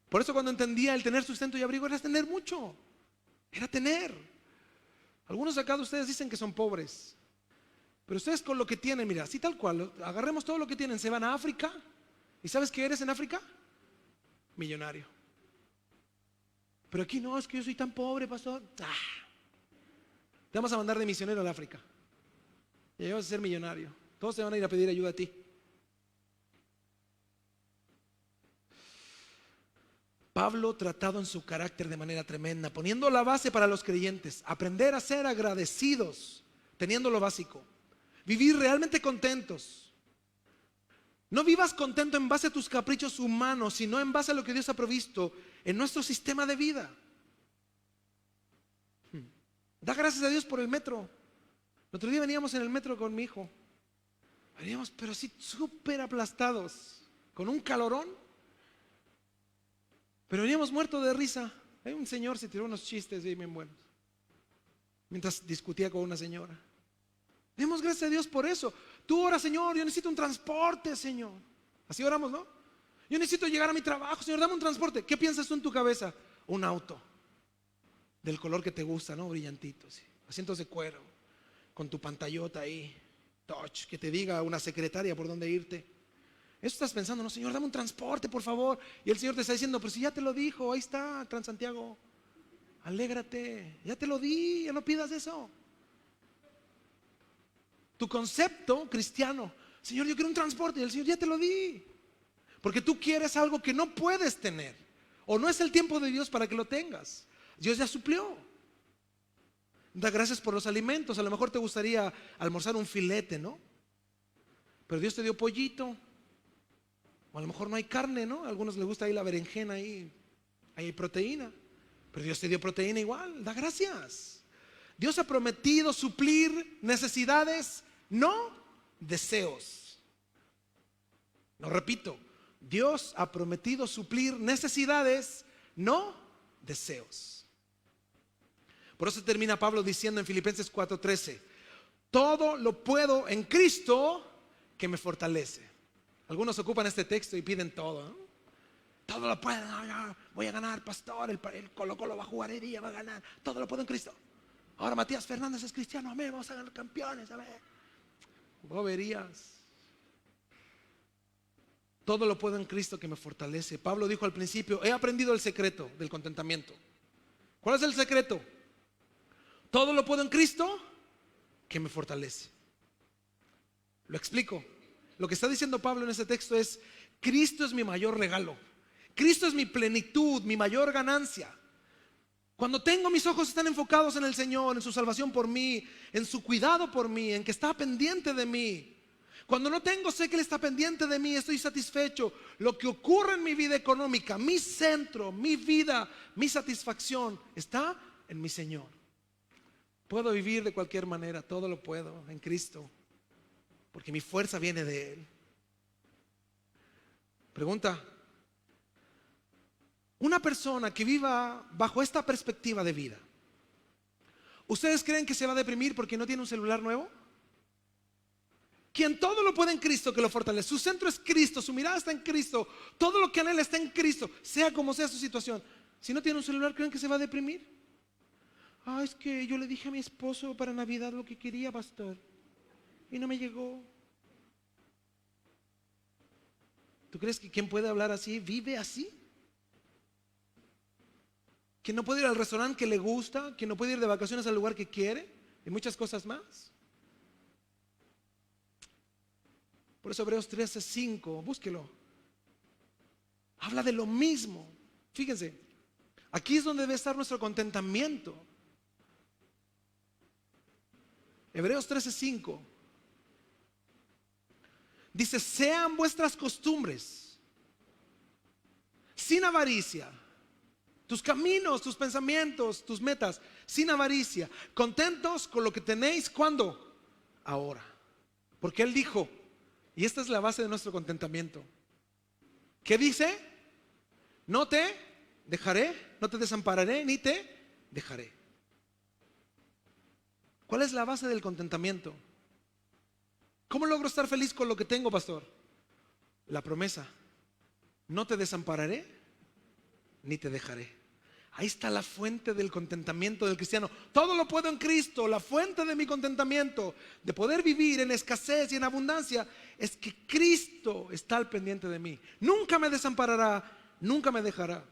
Por eso cuando entendía el tener sustento y abrigo era tener mucho. Era tener. Algunos acá de ustedes dicen que son pobres. Pero ustedes con lo que tienen, mira, así tal cual, agarremos todo lo que tienen, se van a África. ¿Y sabes qué eres en África? Millonario. Pero aquí no, es que yo soy tan pobre, pastor. Te vamos a mandar de misionero al África. Y ahí vas a ser millonario. Todos te van a ir a pedir ayuda a ti. Pablo tratado en su carácter de manera tremenda, poniendo la base para los creyentes, aprender a ser agradecidos, teniendo lo básico. vivir realmente contentos. No vivas contento en base a tus caprichos humanos, sino en base a lo que Dios ha provisto en nuestro sistema de vida. Da gracias a Dios por el metro. El otro día veníamos en el metro con mi hijo. Veníamos pero así súper aplastados, con un calorón. Pero veníamos muertos de risa. Hay un señor se tiró unos chistes bien buenos mientras discutía con una señora. Demos gracias a Dios por eso. Tú ora, Señor, yo necesito un transporte, Señor. Así oramos, ¿no? Yo necesito llegar a mi trabajo, Señor, dame un transporte. ¿Qué piensas tú en tu cabeza? Un auto del color que te gusta, ¿no? Brillantito, ¿sí? Asientos de cuero, con tu pantallota ahí, touch, que te diga una secretaria por dónde irte. Eso estás pensando, no, Señor, dame un transporte, por favor. Y el Señor te está diciendo, pero si ya te lo dijo, ahí está, Transantiago. Alégrate, ya te lo di, ya no pidas eso. Tu concepto cristiano, Señor, yo quiero un transporte, y el Señor, ya te lo di. Porque tú quieres algo que no puedes tener, o no es el tiempo de Dios para que lo tengas. Dios ya suplió. Da gracias por los alimentos. A lo mejor te gustaría almorzar un filete, ¿no? Pero Dios te dio pollito. O a lo mejor no hay carne, ¿no? A algunos les gusta ahí la berenjena, ahí hay proteína. Pero Dios te dio proteína igual. Da gracias. Dios ha prometido suplir necesidades, no deseos. Lo repito, Dios ha prometido suplir necesidades, no deseos. Por eso termina Pablo diciendo en Filipenses 4:13, todo lo puedo en Cristo que me fortalece. Algunos ocupan este texto y piden todo, ¿no? Todo lo puedo, voy a ganar, pastor, el Colo-Colo va a jugar el día, va a ganar, todo lo puedo en Cristo. Ahora Matías Fernández es cristiano, amén, vamos a ganar campeones, amén. Boberías. Todo lo puedo en Cristo que me fortalece. Pablo dijo al principio, he aprendido el secreto del contentamiento. ¿Cuál es el secreto? Todo lo puedo en Cristo que me fortalece. Lo explico. Lo que está diciendo Pablo en ese texto es, Cristo es mi mayor regalo. Cristo es mi plenitud, mi mayor ganancia. Cuando tengo mis ojos están enfocados en el Señor, en su salvación por mí, en su cuidado por mí, en que está pendiente de mí. Cuando no tengo, sé que Él está pendiente de mí, estoy satisfecho. Lo que ocurre en mi vida económica, mi centro, mi vida, mi satisfacción, está en mi Señor. Puedo vivir de cualquier manera, todo lo puedo en Cristo, porque mi fuerza viene de Él. Pregunta: una persona que viva bajo esta perspectiva de vida, ¿ustedes creen que se va a deprimir porque no tiene un celular nuevo? Quien todo lo puede en Cristo que lo fortalece. Su centro es Cristo, su mirada está en Cristo, todo lo que anhela está en Cristo, sea como sea su situación. Si no tiene un celular, ¿creen que se va a deprimir? Es que yo le dije a mi esposo para Navidad lo que quería, pastor, y no me llegó. ¿Tú crees que quien puede hablar así vive así? ¿Quien no puede ir al restaurante que le gusta? ¿Quien no puede ir de vacaciones al lugar que quiere? Y muchas cosas más. Por eso Hebreos 13:5, búsquelo, habla de lo mismo. Fíjense, aquí es donde debe estar nuestro contentamiento. Hebreos 13:5 dice, sean vuestras costumbres sin avaricia, tus caminos, tus pensamientos, tus metas, sin avaricia, contentos con lo que tenéis. ¿Cuándo? Ahora. Porque Él dijo, y esta es la base de nuestro contentamiento, ¿qué dice? No te dejaré, no te desampararé, ni te dejaré. ¿Cuál es la base del contentamiento? ¿Cómo logro estar feliz con lo que tengo, pastor? La promesa, no te desampararé, ni te dejaré. Ahí está la fuente del contentamiento del cristiano. Todo lo puedo en Cristo. La fuente de mi contentamiento, de poder vivir en escasez y en abundancia, es que Cristo está al pendiente de mí. Nunca me desamparará, nunca me dejará.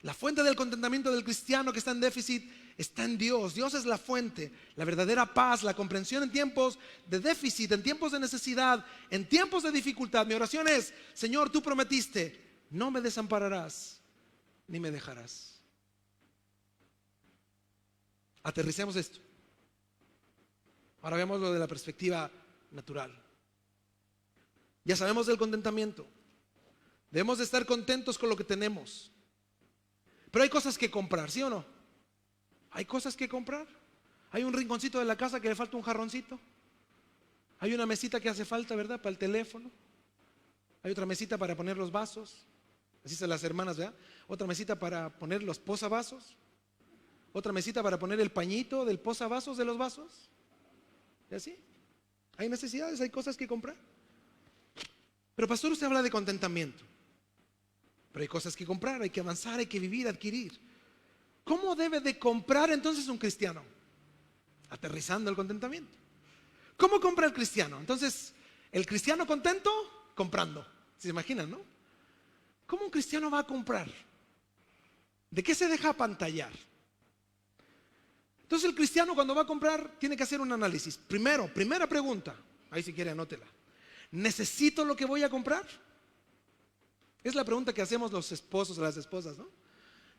La fuente del contentamiento del cristiano que está en déficit está en Dios. Dios es la fuente, la verdadera paz, la comprensión en tiempos de déficit, en tiempos de necesidad, en tiempos de dificultad. Mi oración es, Señor, tú prometiste, no me desampararás ni me dejarás. Aterricemos esto. Ahora veamos lo de la perspectiva natural. Ya sabemos del contentamiento. Debemos de estar contentos con lo que tenemos. Pero hay cosas que comprar, ¿sí o no? Hay cosas que comprar. Hay un rinconcito de la casa que le falta un jarroncito. Hay una mesita que hace falta, ¿verdad? Para el teléfono. Hay otra mesita para poner los vasos. Así son las hermanas, ¿verdad? Otra mesita para poner los posavasos. Otra mesita para poner el pañito del posavasos de los vasos. ¿Y así? Hay necesidades, hay cosas que comprar. Pero pastor, usted habla de contentamiento. Pero hay cosas que comprar, hay que avanzar, hay que vivir, adquirir. ¿Cómo debe de comprar entonces un cristiano? Aterrizando el contentamiento. ¿Cómo compra el cristiano? Entonces, el cristiano contento, comprando. ¿Se imaginan, no? ¿Cómo un cristiano va a comprar? ¿De qué se deja apantallar? Entonces el cristiano cuando va a comprar tiene que hacer un análisis. Primera pregunta, ahí si quiere anótela. ¿Necesito lo que voy a comprar? Es la pregunta que hacemos los esposos o las esposas, ¿no?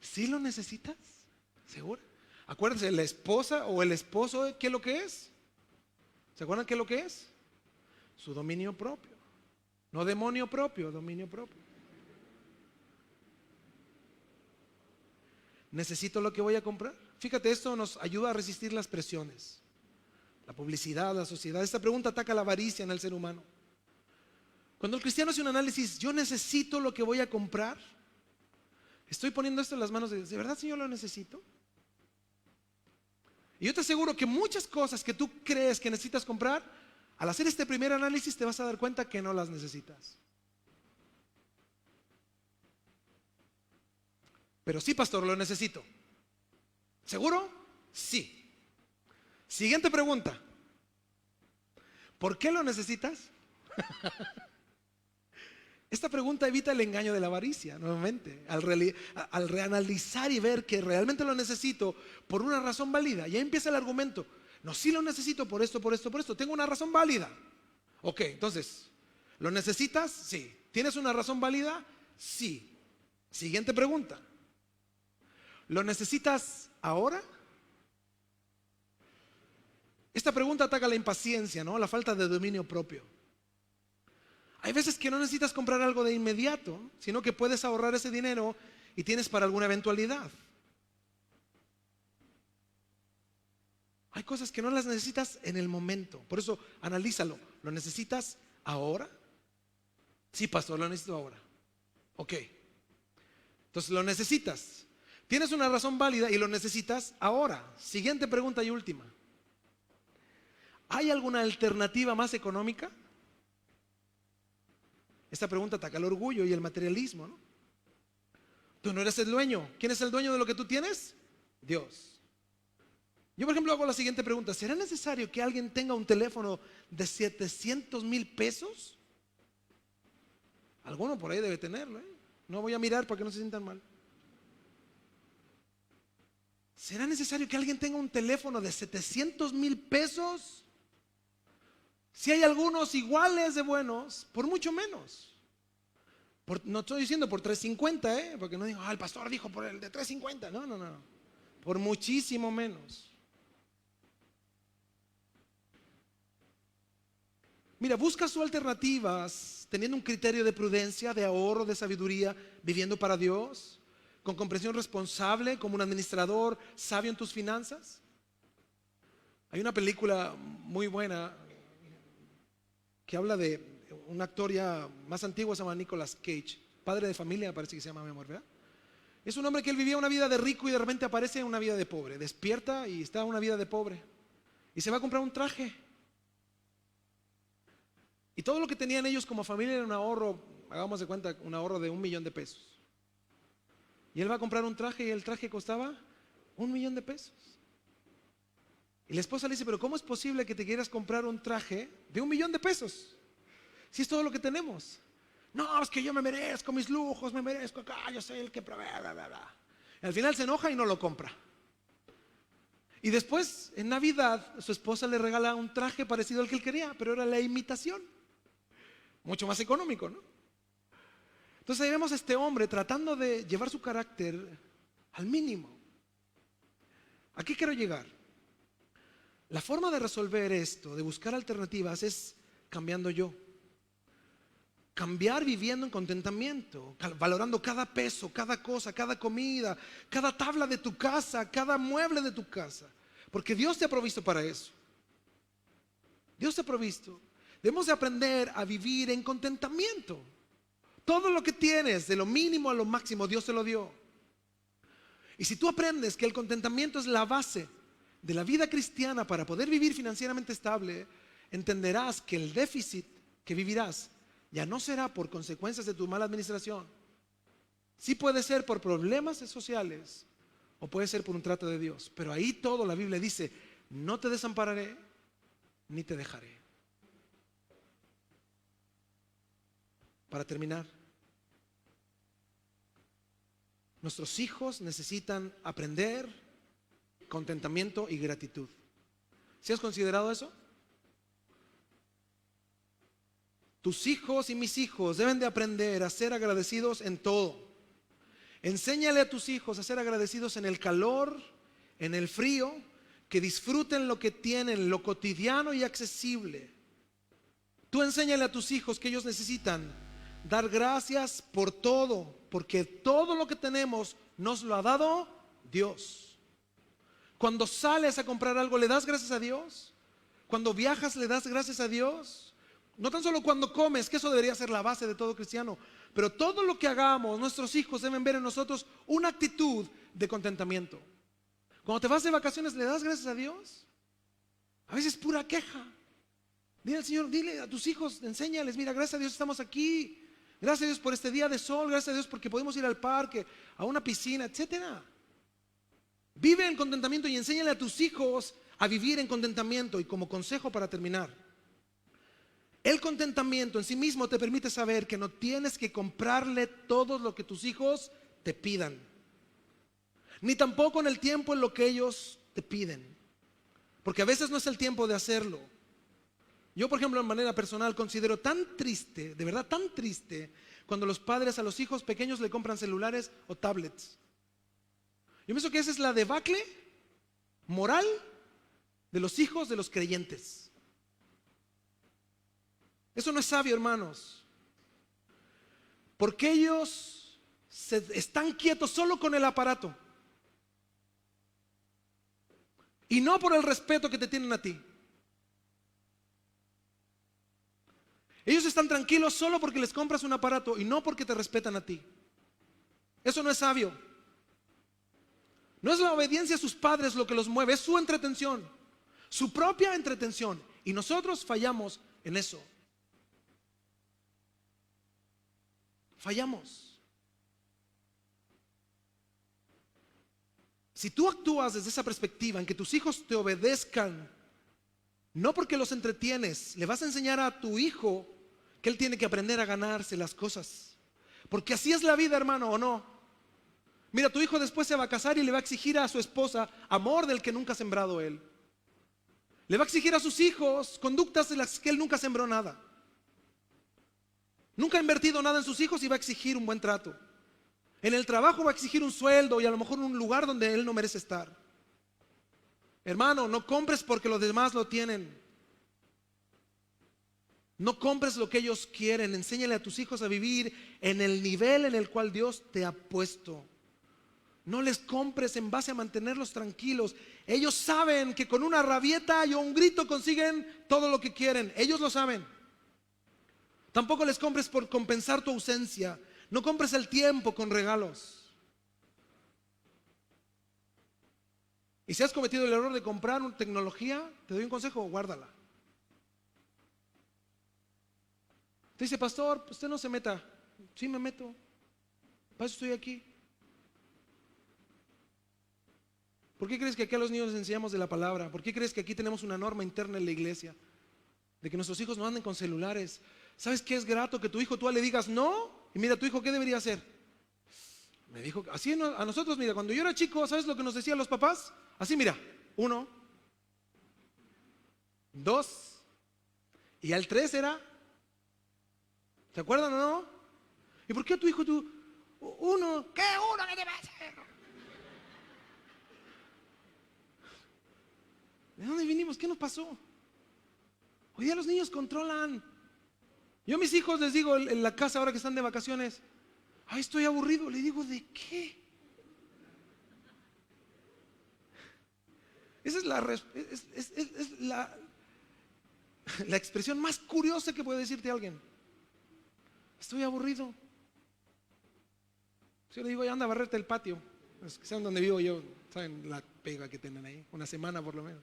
¿Sí lo necesitas? ¿Seguro? Acuérdense, la esposa o el esposo, ¿qué es lo que es? ¿Se acuerdan qué es lo que es? Su dominio propio. No demonio propio, dominio propio. ¿Necesito lo que voy a comprar? Fíjate, esto nos ayuda a resistir las presiones, la publicidad, la sociedad. Esta pregunta ataca la avaricia en el ser humano. Cuando el cristiano hace un análisis, yo necesito lo que voy a comprar. Estoy poniendo esto en las manos de Dios. ¿De verdad, Señor, lo necesito? Y yo te aseguro que muchas cosas que tú crees que necesitas comprar, al hacer este primer análisis te vas a dar cuenta que no las necesitas. Pero sí, pastor, lo necesito. ¿Seguro? Sí. Siguiente pregunta. ¿Por qué lo necesitas? Esta pregunta evita el engaño de la avaricia, nuevamente, al reanalizar y ver que realmente lo necesito por una razón válida. Ya empieza el argumento. No, sí lo necesito por esto, por esto, por esto. Tengo una razón válida. Ok, entonces, ¿lo necesitas? Sí. ¿Tienes una razón válida? Sí. Siguiente pregunta. ¿Lo necesitas ahora? Esta pregunta ataca la impaciencia, ¿no? La falta de dominio propio. Hay veces que no necesitas comprar algo de inmediato, sino que puedes ahorrar ese dinero y tienes para alguna eventualidad. Hay cosas que no las necesitas en el momento. Por eso analízalo. ¿Lo necesitas ahora? Sí, pastor, lo necesito ahora. Ok. Entonces lo necesitas. Tienes una razón válida y lo necesitas ahora. Siguiente pregunta y última. ¿Hay alguna alternativa más económica? Esta pregunta ataca el orgullo y el materialismo, ¿no? Tú no eres el dueño. ¿Quién es el dueño de lo que tú tienes? Dios. Yo, por ejemplo, hago la siguiente pregunta. ¿Será necesario que alguien tenga un teléfono de 700,000 pesos? Alguno por ahí debe tenerlo, ¿eh? No voy a mirar para que no se sientan mal. ¿Será necesario que alguien tenga un teléfono de 700,000 pesos? Si hay algunos iguales de buenos, por mucho menos. No estoy diciendo por 350, porque no digo, el pastor dijo por el de 350. No. Por muchísimo menos. Mira, busca sus alternativas teniendo un criterio de prudencia, de ahorro, de sabiduría, viviendo para Dios, con comprensión responsable, como un administrador sabio en tus finanzas. Hay una película muy buena que habla de un actor ya más antiguo, se llama Nicolas Cage, padre de familia, parece que se llama, mi amor, ¿verdad? Es un hombre que él vivía una vida de rico y de repente aparece en una vida de pobre. Despierta y está en una vida de pobre. Y se va a comprar un traje. Y todo lo que tenían ellos como familia era un ahorro, hagamos de cuenta, un ahorro de 1,000,000 de pesos. Y él va a comprar un traje y el traje costaba 1,000,000 de pesos. Y la esposa le dice, pero ¿cómo es posible que te quieras comprar un traje de 1,000,000 de pesos? Si es todo lo que tenemos. No, es que yo me merezco mis lujos, me merezco acá, yo soy el que provee, bla, bla, bla. Al final se enoja y no lo compra. Y después, en Navidad, su esposa le regala un traje parecido al que él quería, pero era la imitación. Mucho más económico, ¿no? Entonces ahí vemos a este hombre tratando de llevar su carácter al mínimo. ¿A qué quiero llegar? La forma de resolver esto, de buscar alternativas, es cambiando yo. Cambiar viviendo en contentamiento, valorando cada peso, cada cosa, cada comida, cada tabla de tu casa, cada mueble de tu casa. Porque Dios te ha provisto para eso. Dios te ha provisto. Debemos de aprender a vivir en contentamiento. Todo lo que tienes, de lo mínimo a lo máximo, Dios te lo dio. Y si tú aprendes que el contentamiento es la base de la vida cristiana para poder vivir financieramente estable, entenderás que el déficit que vivirás ya no será por consecuencias de tu mala administración. Sí puede ser por problemas sociales o puede ser por un trato de Dios. Pero ahí todo la Biblia dice: no te desampararé ni te dejaré. Para terminar, nuestros hijos necesitan aprender contentamiento y gratitud. ¿Sí has considerado eso? Tus hijos y mis hijos deben de aprender a ser agradecidos en todo. Enséñale a tus hijos a ser agradecidos en el calor, en el frío, que disfruten lo que tienen, lo cotidiano y accesible. Tú enséñale a tus hijos que ellos necesitan dar gracias por todo, porque todo lo que tenemos nos lo ha dado Dios. Cuando sales a comprar algo, ¿le das gracias a Dios? Cuando viajas, ¿le das gracias a Dios? No tan solo cuando comes, que eso debería ser la base de todo cristiano, pero todo lo que hagamos, nuestros hijos deben ver en nosotros una actitud de contentamiento. Cuando te vas de vacaciones, ¿le das gracias a Dios? A veces pura queja. Dile al Señor, dile a tus hijos, enséñales: mira, gracias a Dios estamos aquí. Gracias a Dios por este día de sol. Gracias a Dios porque podemos ir al parque, a una piscina, etcétera. Vive en contentamiento y enséñale a tus hijos a vivir en contentamiento. Y como consejo para terminar, el contentamiento en sí mismo te permite saber que no tienes que comprarle todo lo que tus hijos te pidan, ni tampoco en el tiempo en lo que ellos te piden, porque a veces no es el tiempo de hacerlo. Yo, por ejemplo, de manera personal considero tan triste, de verdad tan triste, cuando los padres a los hijos pequeños le compran celulares o tablets. Yo pienso que esa es la debacle moral de los hijos de los creyentes. Eso no es sabio, hermanos, porque ellos están quietos solo con el aparato y no por el respeto que te tienen a ti. Ellos están tranquilos solo porque les compras un aparato y no porque te respetan a ti. Eso no es sabio. No es la obediencia a sus padres lo que los mueve, es su entretención, su propia entretención, y nosotros fallamos en eso. Fallamos. Si tú actúas desde esa perspectiva, en que tus hijos te obedezcan, no porque los entretienes, le vas a enseñar a tu hijo que él tiene que aprender a ganarse las cosas. Porque así es la vida, hermano, ¿o no? Mira, tu hijo después se va a casar y le va a exigir a su esposa amor del que nunca ha sembrado él. Le va a exigir a sus hijos conductas de las que él nunca sembró nada. Nunca ha invertido nada en sus hijos y va a exigir un buen trato. En el trabajo va a exigir un sueldo y a lo mejor un lugar donde él no merece estar. Hermano, no compres porque los demás lo tienen. No compres lo que ellos quieren. Enséñale a tus hijos a vivir en el nivel en el cual Dios te ha puesto. No les compres en base a mantenerlos tranquilos. Ellos saben que con una rabieta y un grito consiguen todo lo que quieren. Ellos lo saben. Tampoco les compres por compensar tu ausencia. No compres el tiempo con regalos. Y si has cometido el error de comprar una tecnología, te doy un consejo: guárdala. Te dice: pastor, usted no se meta. Sí, me meto. Para eso estoy aquí. ¿Por qué crees que aquí a los niños les enseñamos de la palabra? ¿Por qué crees que aquí tenemos una norma interna en la iglesia de que nuestros hijos no anden con celulares? ¿Sabes qué es grato? Que tu hijo tú le digas no. Y mira, tu hijo, ¿qué debería hacer? Me dijo, así a nosotros, mira, cuando yo era chico, ¿sabes lo que nos decían los papás? Así, mira, 1, 2, y al 3 era, ¿te acuerdan o no? ¿Y por qué tu hijo tú? 1, ¿qué 1? ¿Qué te va a hacer? ¿De dónde vinimos? ¿qué nos pasó? Hoy día los niños controlan. Yo a mis hijos les digo en la casa ahora que están de vacaciones, ay, estoy aburrido. Le digo, ¿de qué? Esa es la expresión más curiosa que puede decirte alguien. Estoy aburrido. Yo le digo, ya anda a barrerte el patio. Los que saben dónde vivo yo, saben la pega que tienen ahí, una semana por lo menos.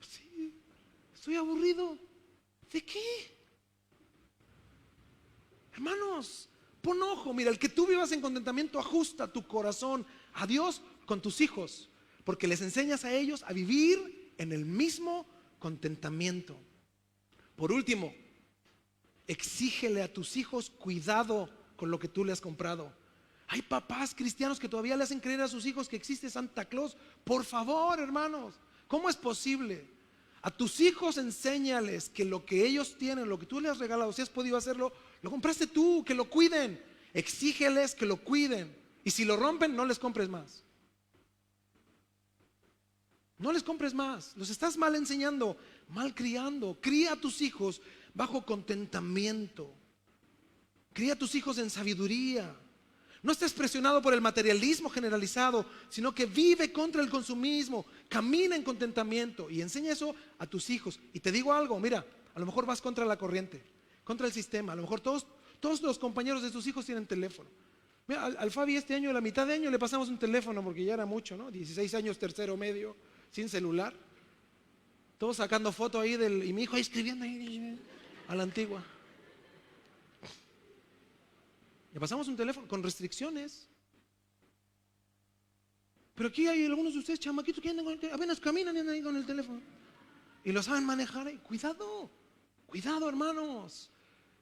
Sí, estoy aburrido. ¿De qué? Hermanos, pon ojo. Mira, el que tú vivas en contentamiento, ajusta tu corazón a Dios con tus hijos, porque les enseñas a ellos a vivir en el mismo contentamiento. Por último, exígele a tus hijos cuidado con lo que tú le has comprado. Hay papás cristianos que todavía le hacen creer a sus hijos que existe Santa Claus. Por favor, hermanos, ¿cómo es posible? A tus hijos enséñales que lo que ellos tienen, lo que tú les has regalado, si has podido hacerlo, lo compraste tú, que lo cuiden. Exígeles que lo cuiden. Y si lo rompen, no les compres más. No les compres más. Los estás mal enseñando, mal criando. Cría a tus hijos bajo contentamiento. Cría a tus hijos en sabiduría. No estés presionado por el materialismo generalizado, sino que vive contra el consumismo, camina en contentamiento y enseña eso a tus hijos. Y te digo algo, mira, a lo mejor vas contra la corriente, contra el sistema. A lo mejor todos los compañeros de tus hijos tienen teléfono. Mira, al Fabi este año, la mitad de año le pasamos un teléfono porque ya era mucho, ¿no? 16 años, tercero medio, sin celular. Todos sacando foto ahí y mi hijo ahí escribiendo ahí a la antigua. Le pasamos un teléfono con restricciones. Pero aquí hay algunos de ustedes, chamaquitos, que andan con el teléfono, apenas caminan y andan ahí con el teléfono. Y lo saben manejar. Cuidado, cuidado, hermanos.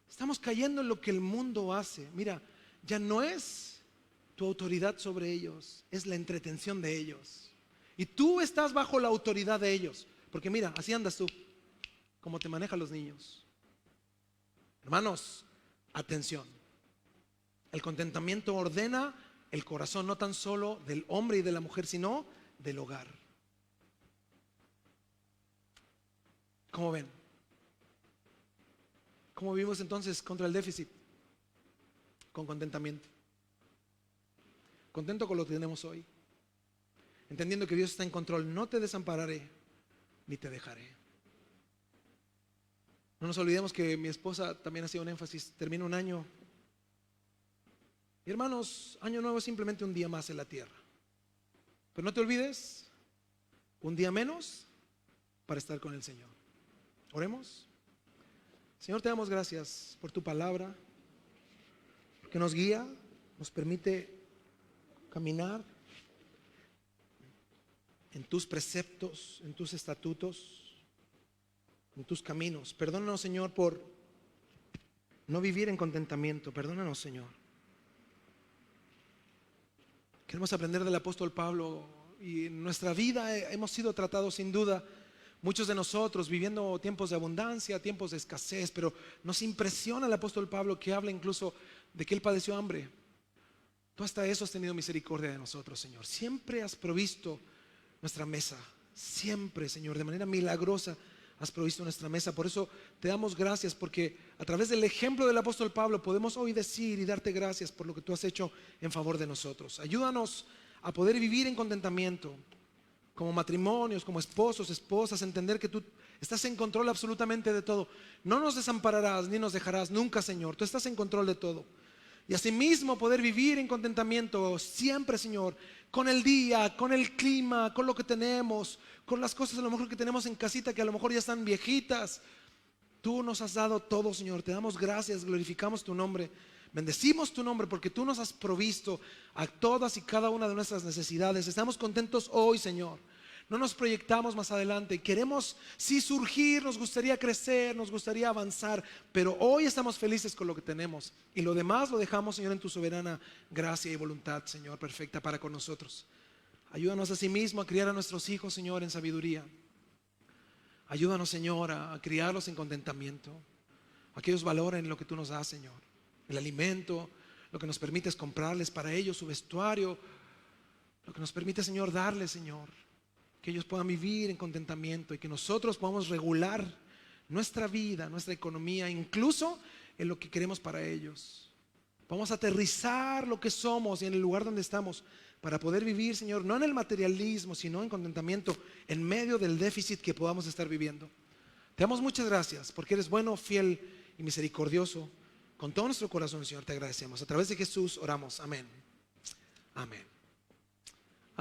Estamos cayendo en lo que el mundo hace. Mira, ya no es tu autoridad sobre ellos, es la entretención de ellos. Y tú estás bajo la autoridad de ellos. Porque mira, así andas tú, como te manejan los niños. Hermanos, atención. El contentamiento ordena el corazón no tan solo del hombre y de la mujer, sino del hogar. ¿Cómo ven? ¿Cómo vivimos entonces contra el déficit? Con contentamiento. Contento con lo que tenemos hoy. Entendiendo que Dios está en control. No te desampararé ni te dejaré. No nos olvidemos que mi esposa también hacía un énfasis. Termina un año. Y hermanos, año nuevo es simplemente un día más en la tierra. Pero no te olvides, un día menos para estar con el Señor. Oremos. Señor, te damos gracias por tu palabra, porque nos guía, nos permite caminar en tus preceptos, en tus estatutos, en tus caminos. Perdónanos, Señor, por no vivir en contentamiento. Perdónanos, Señor. Queremos aprender del apóstol Pablo y en nuestra vida hemos sido tratados sin duda, muchos de nosotros viviendo tiempos de abundancia, tiempos de escasez, pero nos impresiona el apóstol Pablo que habla incluso de que él padeció hambre. Tú hasta eso has tenido misericordia de nosotros, Señor. Siempre has provisto nuestra mesa, siempre, Señor, de manera milagrosa has provisto nuestra mesa. Por eso te damos gracias, porque a través del ejemplo del apóstol Pablo podemos hoy decir y darte gracias por lo que tú has hecho en favor de nosotros. Ayúdanos a poder vivir en contentamiento como matrimonios, como esposos, esposas, entender que tú estás en control absolutamente de todo. No nos desampararás ni nos dejarás nunca, Señor. Tú estás en control de todo. Y asimismo poder vivir en contentamiento siempre, Señor, con el día, con el clima, con lo que tenemos, con las cosas a lo mejor que tenemos en casita que a lo mejor ya están viejitas. Tú nos has dado todo, Señor. Te damos gracias, glorificamos tu nombre, bendecimos tu nombre porque tú nos has provisto a todas y cada una de nuestras necesidades. Estamos contentos hoy, Señor. No nos proyectamos más adelante. Queremos sí surgir, nos gustaría crecer, nos gustaría avanzar, pero hoy estamos felices con lo que tenemos. Y lo demás lo dejamos, Señor, en tu soberana gracia y voluntad, Señor, perfecta para con nosotros. Ayúdanos a sí mismo a criar a nuestros hijos, Señor, en sabiduría. Ayúdanos, Señor, a criarlos en contentamiento. A que ellos valoren lo que tú nos das, Señor. El alimento, lo que nos permites comprarles para ellos, su vestuario, lo que nos permite, Señor, darles, Señor. que ellos puedan vivir en contentamiento y que nosotros podamos regular nuestra vida, nuestra economía, incluso en lo que queremos para ellos. Vamos a aterrizar lo que somos y en el lugar donde estamos para poder vivir, Señor, no en el materialismo, sino en contentamiento en medio del déficit que podamos estar viviendo. Te damos muchas gracias porque eres bueno, fiel y misericordioso. Con todo nuestro corazón, Señor, te agradecemos. A través de Jesús oramos. Amén. Amén.